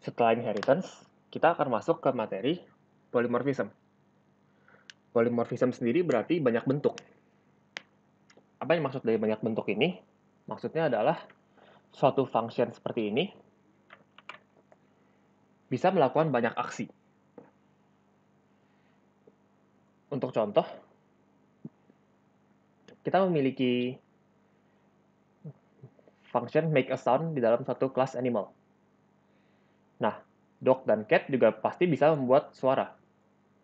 Setelah inheritance, kita akan masuk ke materi polymorphism. Polymorphism sendiri berarti banyak bentuk. Apa yang maksud dari banyak bentuk ini? Maksudnya adalah suatu function seperti ini bisa melakukan banyak aksi. Untuk contoh, kita memiliki function make a sound di dalam satu kelas animal. Nah, dog dan cat juga pasti bisa membuat suara.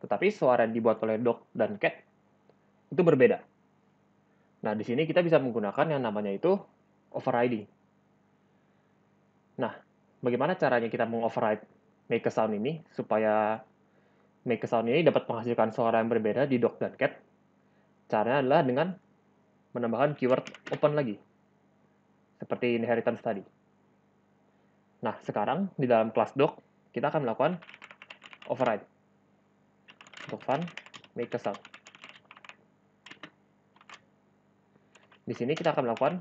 Tetapi suara yang dibuat oleh dog dan cat itu berbeda. Nah, di sini kita bisa menggunakan yang namanya itu overriding. Nah, bagaimana caranya kita mengoverride make a sound ini supaya make a sound ini dapat menghasilkan suara yang berbeda di dog dan cat? Caranya adalah dengan menambahkan keyword open lagi, seperti inheritance tadi. Nah, sekarang di dalam kelas dog, kita akan melakukan override. Untuk fun, make a sound. Di sini kita akan melakukan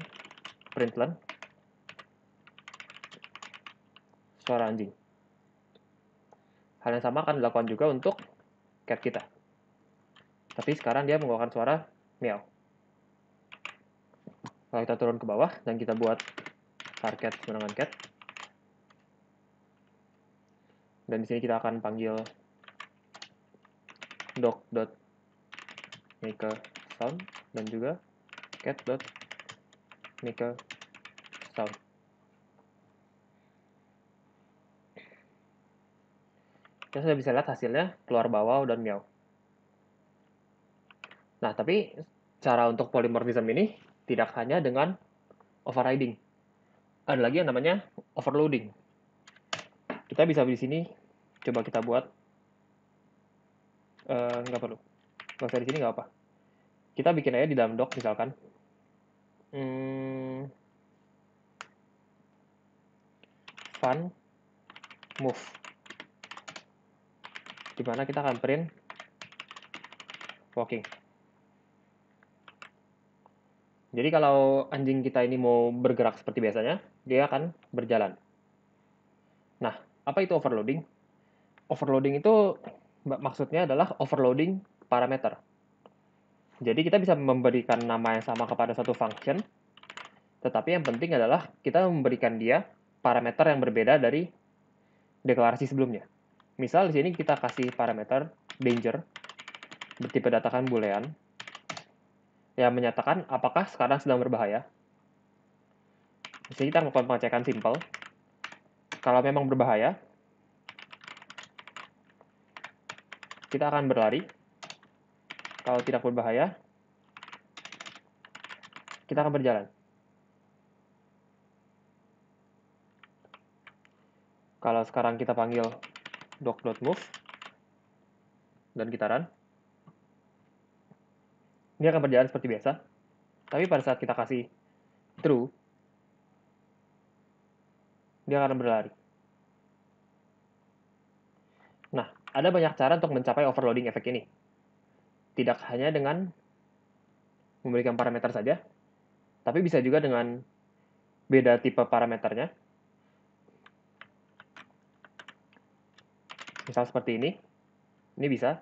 println suara anjing. Hal yang sama akan dilakukan juga untuk cat kita. Tapi sekarang dia mengeluarkan suara meow. Kalau kita turun ke bawah dan kita buat var cat menangan cat. Dan di sini kita akan panggil doc.makeSound dan juga cat.makeSound. Kita sudah bisa lihat hasilnya keluar bawah dan meow. Nah, tapi cara untuk polymorphism ini tidak hanya dengan overriding. Ada lagi yang namanya overloading. Kita bisa di sini coba kita buat nggak perlu. Nggak usah di sini nggak apa. Kita bikin aja di dalam doc misalkan. Fun move. Dimana kita akan print walking. Jadi kalau anjing kita ini mau bergerak seperti biasanya, dia akan berjalan. Nah, apa itu overloading? Overloading itu maksudnya adalah overloading parameter. Jadi kita bisa memberikan nama yang sama kepada satu function, tetapi yang penting adalah kita memberikan dia parameter yang berbeda dari deklarasi sebelumnya. Misal di sini kita kasih parameter danger bertipe datakan boolean yang menyatakan apakah sekarang sedang berbahaya. Di sini kita melakukan pengecekan simple. Kalau memang berbahaya, kita akan berlari. Kalau tidak berbahaya, kita akan berjalan. Kalau sekarang kita panggil doc.move dan kita run, dia akan berjalan seperti biasa. Tapi pada saat kita kasih true, dia akan berlari. Nah, ada banyak cara untuk mencapai overloading efek ini. Tidak hanya dengan memberikan parameter saja, tapi bisa juga dengan beda tipe parameternya. Misal seperti ini bisa.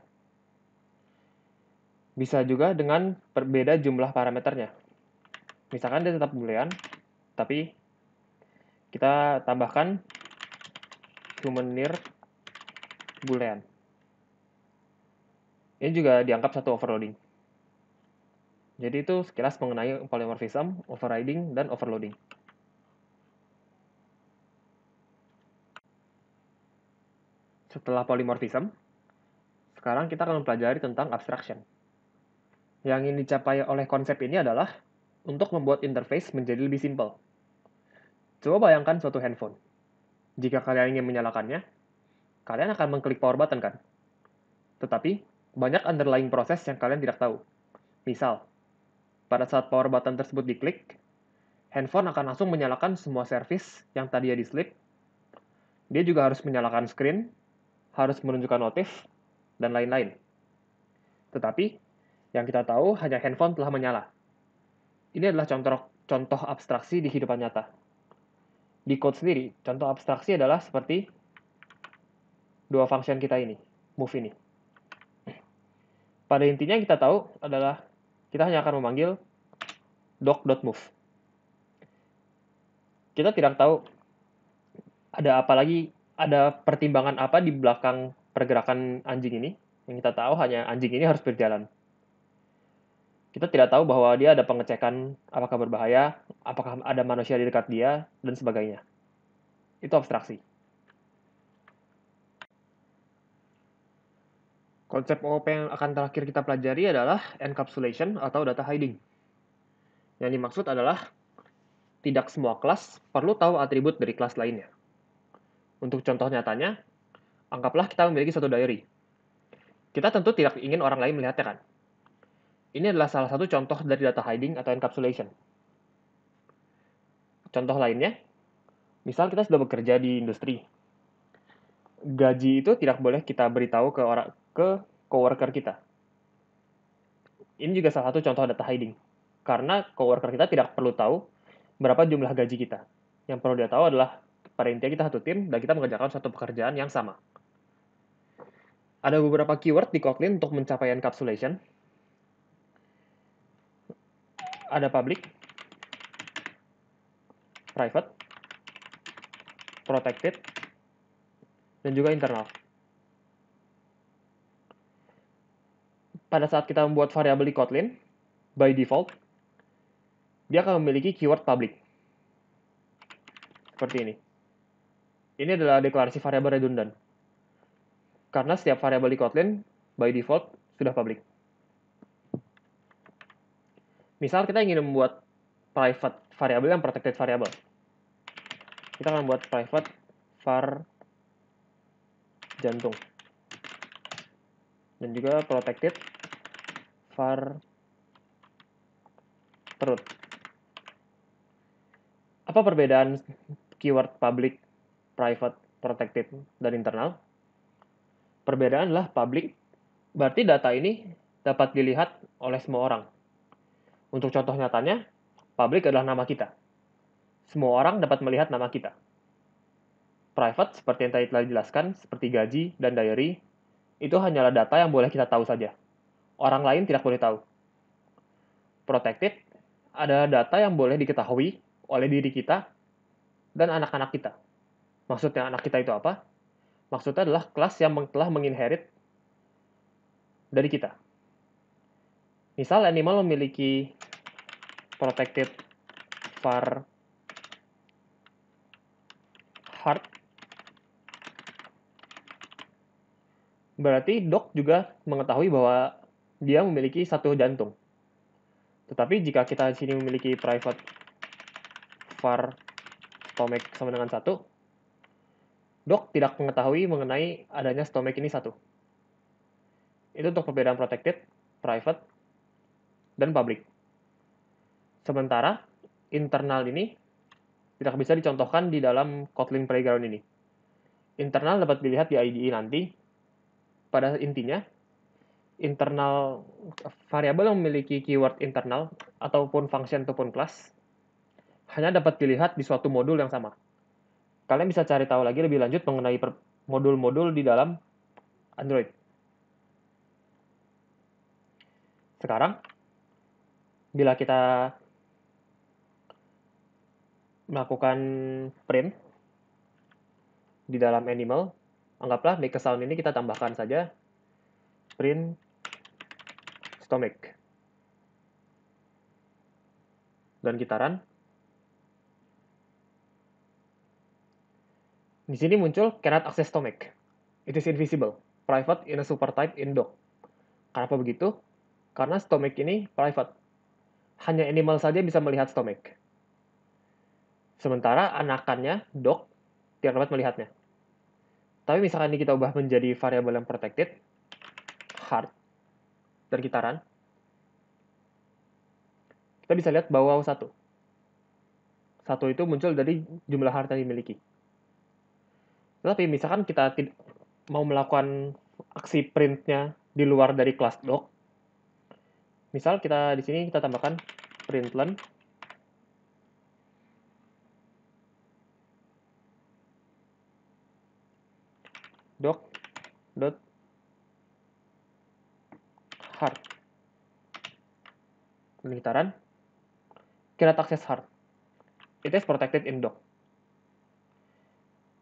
Bisa juga dengan berbeda jumlah parameternya. Misalkan dia tetap boolean, tapi kita tambahkan human near boolean. Ini juga dianggap satu overloading. Jadi itu sekilas mengenai polymorphism, overriding, dan overloading. Setelah polymorphism, sekarang kita akan mempelajari tentang abstraction. Yang ingin dicapai oleh konsep ini adalah untuk membuat interface menjadi lebih simpel. Coba bayangkan suatu handphone. Jika kalian ingin menyalakannya, kalian akan mengklik power button kan? Tetapi, banyak underlying proses yang kalian tidak tahu. Misal, pada saat power button tersebut diklik, handphone akan langsung menyalakan semua service yang tadi di sleep. Dia juga harus menyalakan screen, harus menunjukkan notif, dan lain-lain. Tetapi, yang kita tahu hanya handphone telah menyala. Ini adalah contoh abstraksi di kehidupan nyata. Di code sendiri, contoh abstraksi adalah seperti dua function kita ini, move ini. Pada intinya yang kita tahu adalah kita hanya akan memanggil doc.move. Kita tidak tahu ada apa lagi, ada pertimbangan apa di belakang pergerakan anjing ini. Yang kita tahu hanya anjing ini harus berjalan. Kita tidak tahu bahwa dia ada pengecekan apakah berbahaya, apakah ada manusia di dekat dia, dan sebagainya. Itu abstraksi. Konsep OOP yang akan terakhir kita pelajari adalah encapsulation atau data hiding. Yang dimaksud adalah tidak semua kelas perlu tahu atribut dari kelas lainnya. Untuk contoh nyatanya, anggaplah kita memiliki suatu diary. Kita tentu tidak ingin orang lain melihatnya kan? Ini adalah salah satu contoh dari data hiding atau encapsulation. Contoh lainnya, misal kita sudah bekerja di industri. Gaji itu tidak boleh kita beritahu ke coworker kita. Ini juga salah satu contoh data hiding. Karena coworker kita tidak perlu tahu berapa jumlah gaji kita. Yang perlu dia tahu adalah pada intinya kita satu tim dan kita mengerjakan suatu pekerjaan yang sama. Ada beberapa keyword di Kotlin untuk mencapai encapsulation. Ada public, private, protected, dan juga internal. Pada saat kita membuat variabel di Kotlin, by default, dia akan memiliki keyword public. Seperti ini. Ini adalah deklarasi variabel redundant. Karena setiap variabel di Kotlin, by default, sudah public. Misal kita ingin membuat private variabel yang protected variable. Kita akan membuat private var jantung. Dan juga protected var perut. Apa perbedaan keyword public, private, protected, dan internal? Perbedaan adalah public, berarti data ini dapat dilihat oleh semua orang. Untuk contoh nyatanya, public adalah nama kita. Semua orang dapat melihat nama kita. Private, seperti yang tadi telah dijelaskan, seperti gaji dan diary, itu hanyalah data yang boleh kita tahu saja. Orang lain tidak boleh tahu. Protected adalah data yang boleh diketahui oleh diri kita dan anak-anak kita. Maksudnya anak kita itu apa? Maksudnya adalah kelas yang telah menginherit dari kita. Misal animal memiliki protected var heart, berarti dog juga mengetahui bahwa dia memiliki satu jantung. Tetapi jika kita di sini memiliki private var stomach sama dengan 1, dog tidak mengetahui mengenai adanya stomach ini 1. Itu untuk perbedaan protected, private, dan public. Sementara internal ini tidak bisa dicontohkan di dalam Kotlin Playground ini. Internal dapat dilihat di IDE nanti. Pada intinya, internal variabel yang memiliki keyword internal ataupun function ataupun class hanya dapat dilihat di suatu modul yang sama. Kalian bisa cari tahu lagi lebih lanjut mengenai modul-modul di dalam Android. Sekarang, bila kita melakukan print di dalam animal, anggaplah make a sound ini kita tambahkan saja print stomach. Dan kita run. Di sini muncul cannot access stomach. It is invisible. Private in a supertype in dog. Kenapa begitu? Karena stomach ini private. Hanya animal saja bisa melihat stomach. Sementara anakannya, dog, tidak dapat melihatnya. Tapi misalkan ini kita ubah menjadi variabel yang protected, heart, dan kita run, kita bisa lihat bahwa 1. 1 itu muncul dari jumlah heart yang dimiliki. Tapi misalkan kita mau melakukan aksi printnya di luar dari kelas dog, misal kita di sini kita tambahkan println dog dot heart. Dan kita run, cannot access heart. It is protected in dog.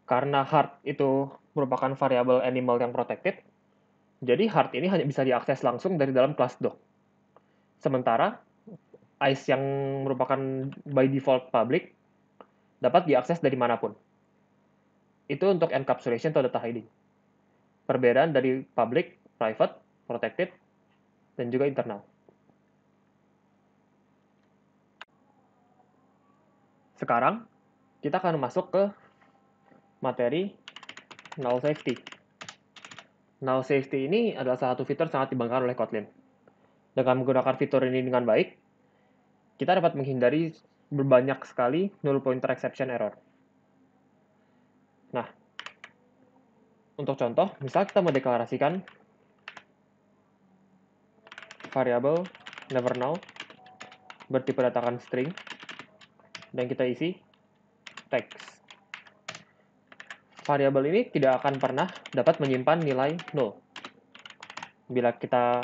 Karena heart itu merupakan variabel animal yang protected, jadi heart ini hanya bisa diakses langsung dari dalam kelas dog. Sementara ice yang merupakan by default public dapat diakses dari manapun. Itu untuk encapsulation atau data hiding. Perbedaan dari public, private, protected, dan juga internal. Sekarang, kita akan masuk ke materi null safety. Null safety ini adalah salah satu fitur sangat dibanggakan oleh Kotlin. Dengan menggunakan fitur ini dengan baik, kita dapat menghindari berbanyak sekali null pointer exception error. Nah, untuk contoh, misal kita mendeklarasikan variabel never null bertipe datakan string dan kita isi text. variabel ini tidak akan pernah dapat menyimpan nilai null. Bila kita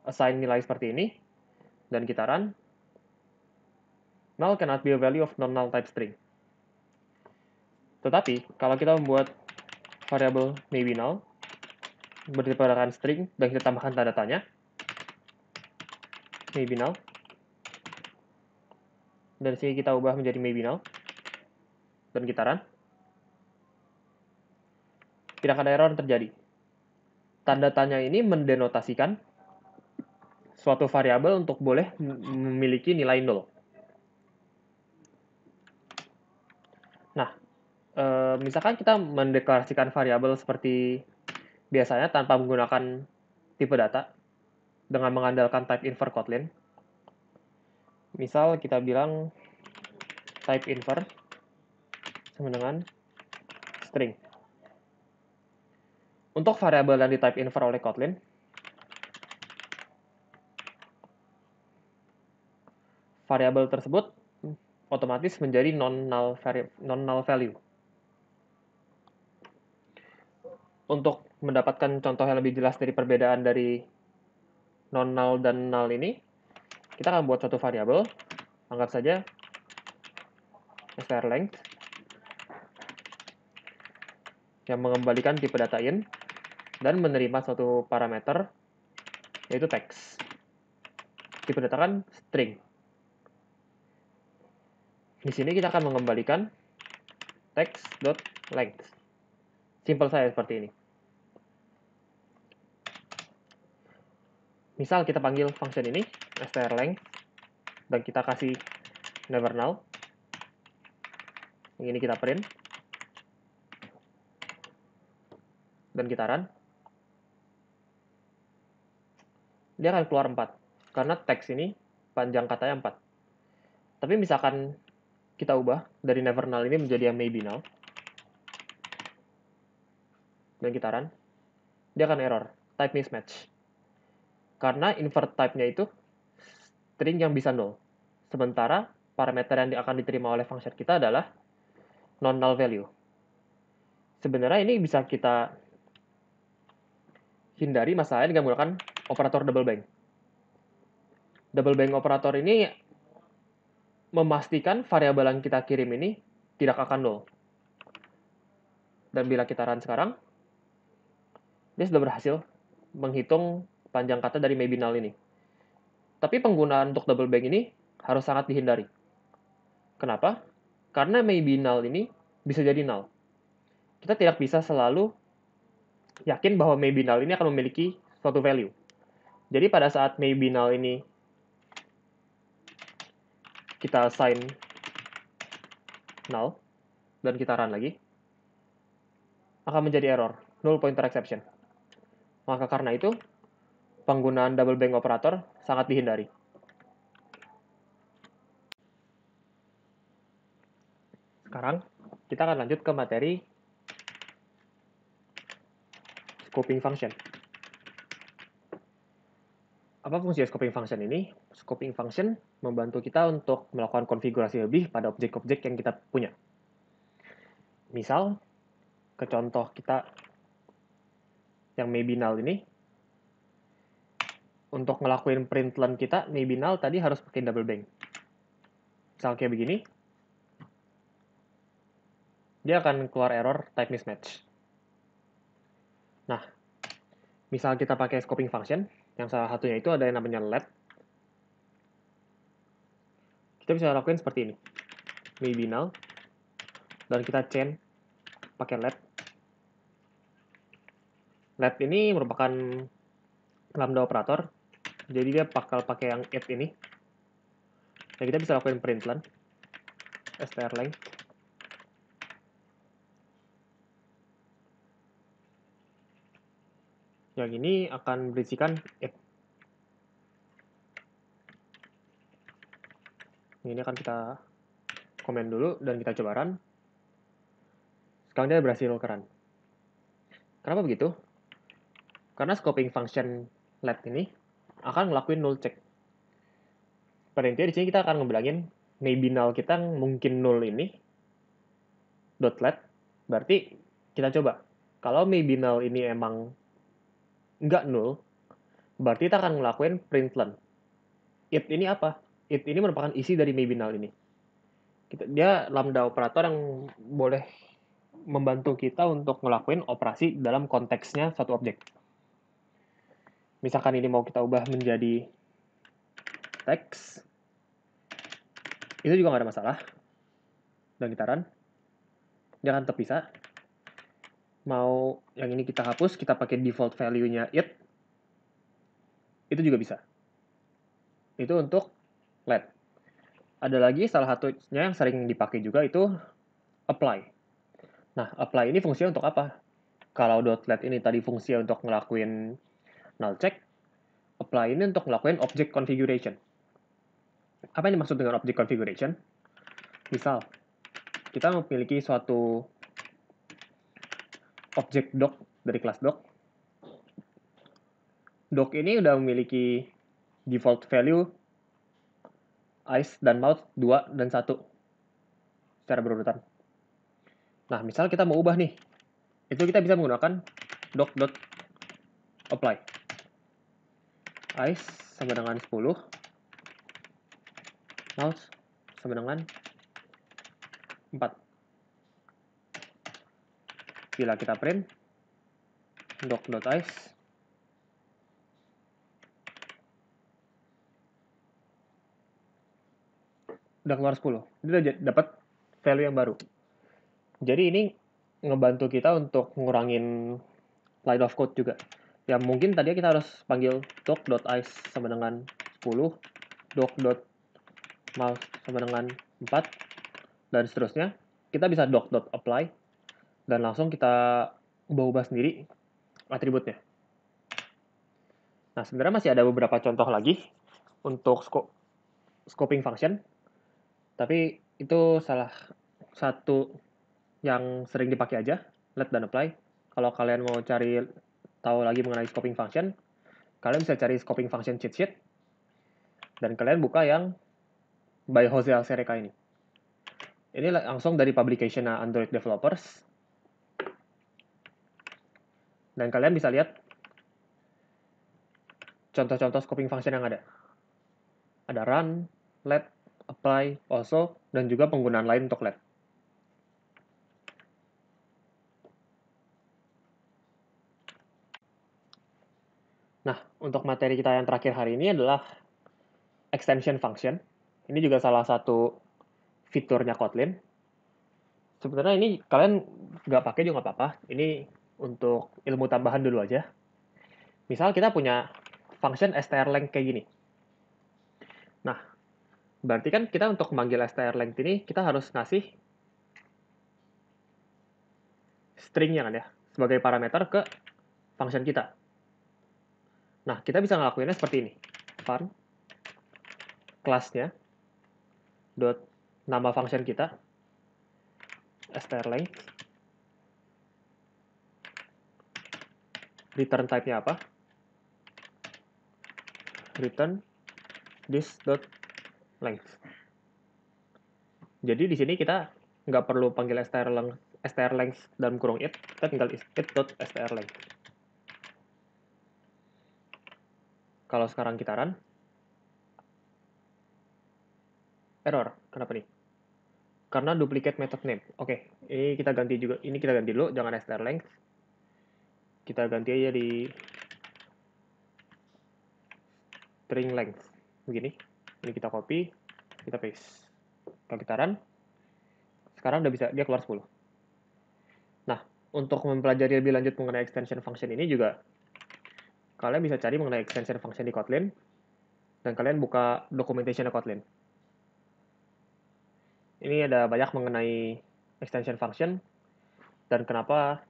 assign nilai seperti ini, dan kita run, null cannot be a value of non-null type string. Tetapi, kalau kita membuat variabel maybe null, berdasarkan string, dan kita tambahkan tanda tanya, maybe null, dan sini kita ubah menjadi maybe null, dan kita run, tidak ada error terjadi. Tanda tanya ini mendenotasikan suatu variabel untuk boleh memiliki nilai null. Nah, misalkan kita mendeklarasikan variabel seperti biasanya tanpa menggunakan tipe data dengan mengandalkan type infer Kotlin. Misal kita bilang type infer sama dengan string. Untuk variabel yang di type infer oleh Kotlin, variabel tersebut otomatis menjadi non-null value. Untuk mendapatkan contoh yang lebih jelas dari perbedaan dari non-null dan null ini, kita akan buat suatu variabel, anggap saja strLength, yang mengembalikan tipe data int, dan menerima suatu parameter, yaitu text. Tipe data kan string. Di sini kita akan mengembalikan text.length. Simple saja seperti ini. Misal kita panggil function ini, strLength, dan kita kasih never null. Yang ini kita print. Dan kita run. Dia akan keluar 4. Karena teks ini panjang katanya 4. Tapi misalkan kita ubah dari never null ini menjadi yang maybe null, dan kita run, dia akan error, type mismatch. Karena invert type-nya itu string yang bisa null. Sementara parameter yang akan diterima oleh function kita adalah non-null value. Sebenarnya ini bisa kita hindari masalahnya dengan menggunakan operator double bind. Double bind operator ini memastikan variabel yang kita kirim ini tidak akan null. Dan bila kita run sekarang, dia sudah berhasil menghitung panjang kata dari maybe null ini. Tapi penggunaan untuk double bind ini harus sangat dihindari. Kenapa? Karena maybe null ini bisa jadi null. Kita tidak bisa selalu yakin bahwa maybe null ini akan memiliki suatu value. Jadi pada saat maybe null ini kita assign null dan kita run lagi, akan menjadi error, null pointer exception. Maka karena itu, penggunaan double bind operator sangat dihindari. Sekarang, kita akan lanjut ke materi scoping function. Apa fungsi scoping function ini? Scoping function membantu kita untuk melakukan konfigurasi lebih pada objek-objek yang kita punya. Misal, ke contoh kita yang maybe null ini, untuk ngelakuin println kita, maybe null tadi harus pakai double bind. Misal kayak begini, dia akan keluar error type mismatch. Nah, misal kita pakai scoping function, yang salah satunya itu ada yang namanya let. Kita bisa lakuin seperti ini. Maybe null, dan kita chain pakai let. Let ini merupakan lambda operator, jadi dia bakal pakai yang it ini. Dan kita bisa lakuin println strlength. Yang ini akan berisikan it. Ini akan kita komen dulu dan kita coba run. Sekarang dia berhasil ke run. Kenapa begitu? Karena scoping function let ini akan ngelakuin null check. Pada intinya di sini kita akan ngebilangin maybe null kita mungkin null ini dot let, berarti Kita coba. Kalau maybe null ini emang nggak null, berarti kita akan ngelakuin println. It ini apa? It ini merupakan isi dari maybe null ini. Dia lambda operator yang boleh membantu kita untuk ngelakuin operasi dalam konteksnya satu objek. Misalkan ini mau kita ubah menjadi teks, itu juga nggak ada masalah. Dan kita run, dia akan terpisah. Mau yang ini kita hapus, kita pakai default value-nya it, itu juga bisa. Itu untuk let. Ada lagi salah satunya yang sering dipakai juga itu apply. Nah, apply ini fungsinya untuk apa? Kalau .let ini tadi fungsinya untuk ngelakuin null check, apply ini untuk ngelakuin object configuration. Apa yang dimaksud dengan object configuration? Misal, kita memiliki suatu objek doc dari kelas doc. Doc ini udah memiliki default value eyes dan mouth 2 dan 1 secara berurutan. Nah, misal kita mau ubah nih. Itu kita bisa menggunakan doc.apply. Eyes sama dengan 10. Mouth sama dengan 4. Bila kita print doc.eyes, udah keluar 10. Itu udah dapat value yang baru. Jadi ini ngebantu kita untuk ngurangin line of code juga. Ya mungkin tadi kita harus panggil doc.eyes sama dengan 10, doc.mouth sama dengan 4, dan seterusnya. Kita bisa doc.apply, dan langsung kita ubah-ubah sendiri atributnya. Nah, sebenarnya masih ada beberapa contoh lagi untuk scoping function, tapi itu salah satu yang sering dipakai aja, let dan apply. Kalau kalian mau cari tahu lagi mengenai scoping function, kalian bisa cari scoping function cheat sheet, dan kalian buka yang by Jose Alcerca ini. Ini langsung dari publication Android developers, dan kalian bisa lihat contoh-contoh scoping function yang ada. Ada run, let, apply, also, dan juga penggunaan lain untuk let. Nah, untuk materi kita yang terakhir hari ini adalah extension function. Ini juga salah satu fiturnya Kotlin. Sebenarnya ini kalian nggak pakai juga nggak apa-apa. Ini untuk ilmu tambahan dulu aja. Misal kita punya function strlength kayak gini. Nah, berarti kan kita untuk memanggil strlength ini, kita harus ngasih string-nya kan ya, sebagai parameter ke function kita. Nah, kita bisa ngelakuinnya seperti ini. Var kelasnya dot nama function kita strlength, return type-nya apa, return this dot length. Jadi di sini kita nggak perlu panggil strlength dalam kurung it, kita tinggal it dot strlength. Kalau sekarang kita run, error. Kenapa nih? Karena duplicate method name. Oke, ini kita ganti juga. Ini kita ganti dulu, jangan strlength. Kita ganti aja di string length. Begini. Ini kita copy, kita paste. Kalau kita run, sekarang udah bisa, dia keluar 10. Nah, untuk mempelajari lebih lanjut mengenai extension function ini juga, kalian bisa cari mengenai extension function di Kotlin, dan kalian buka documentation Kotlin. Ini ada banyak mengenai extension function, dan kenapa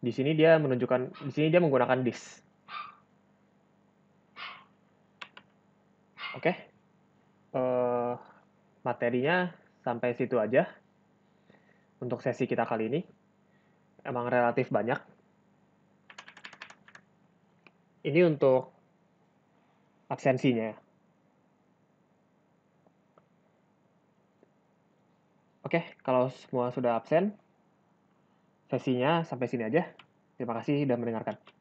di sini dia menggunakan this. Oke, materinya sampai situ aja untuk sesi kita kali ini. Emang relatif banyak. Ini untuk absensinya. Oke, kalau semua sudah absen, Sesinya sampai sini aja. Terima kasih sudah mendengarkan.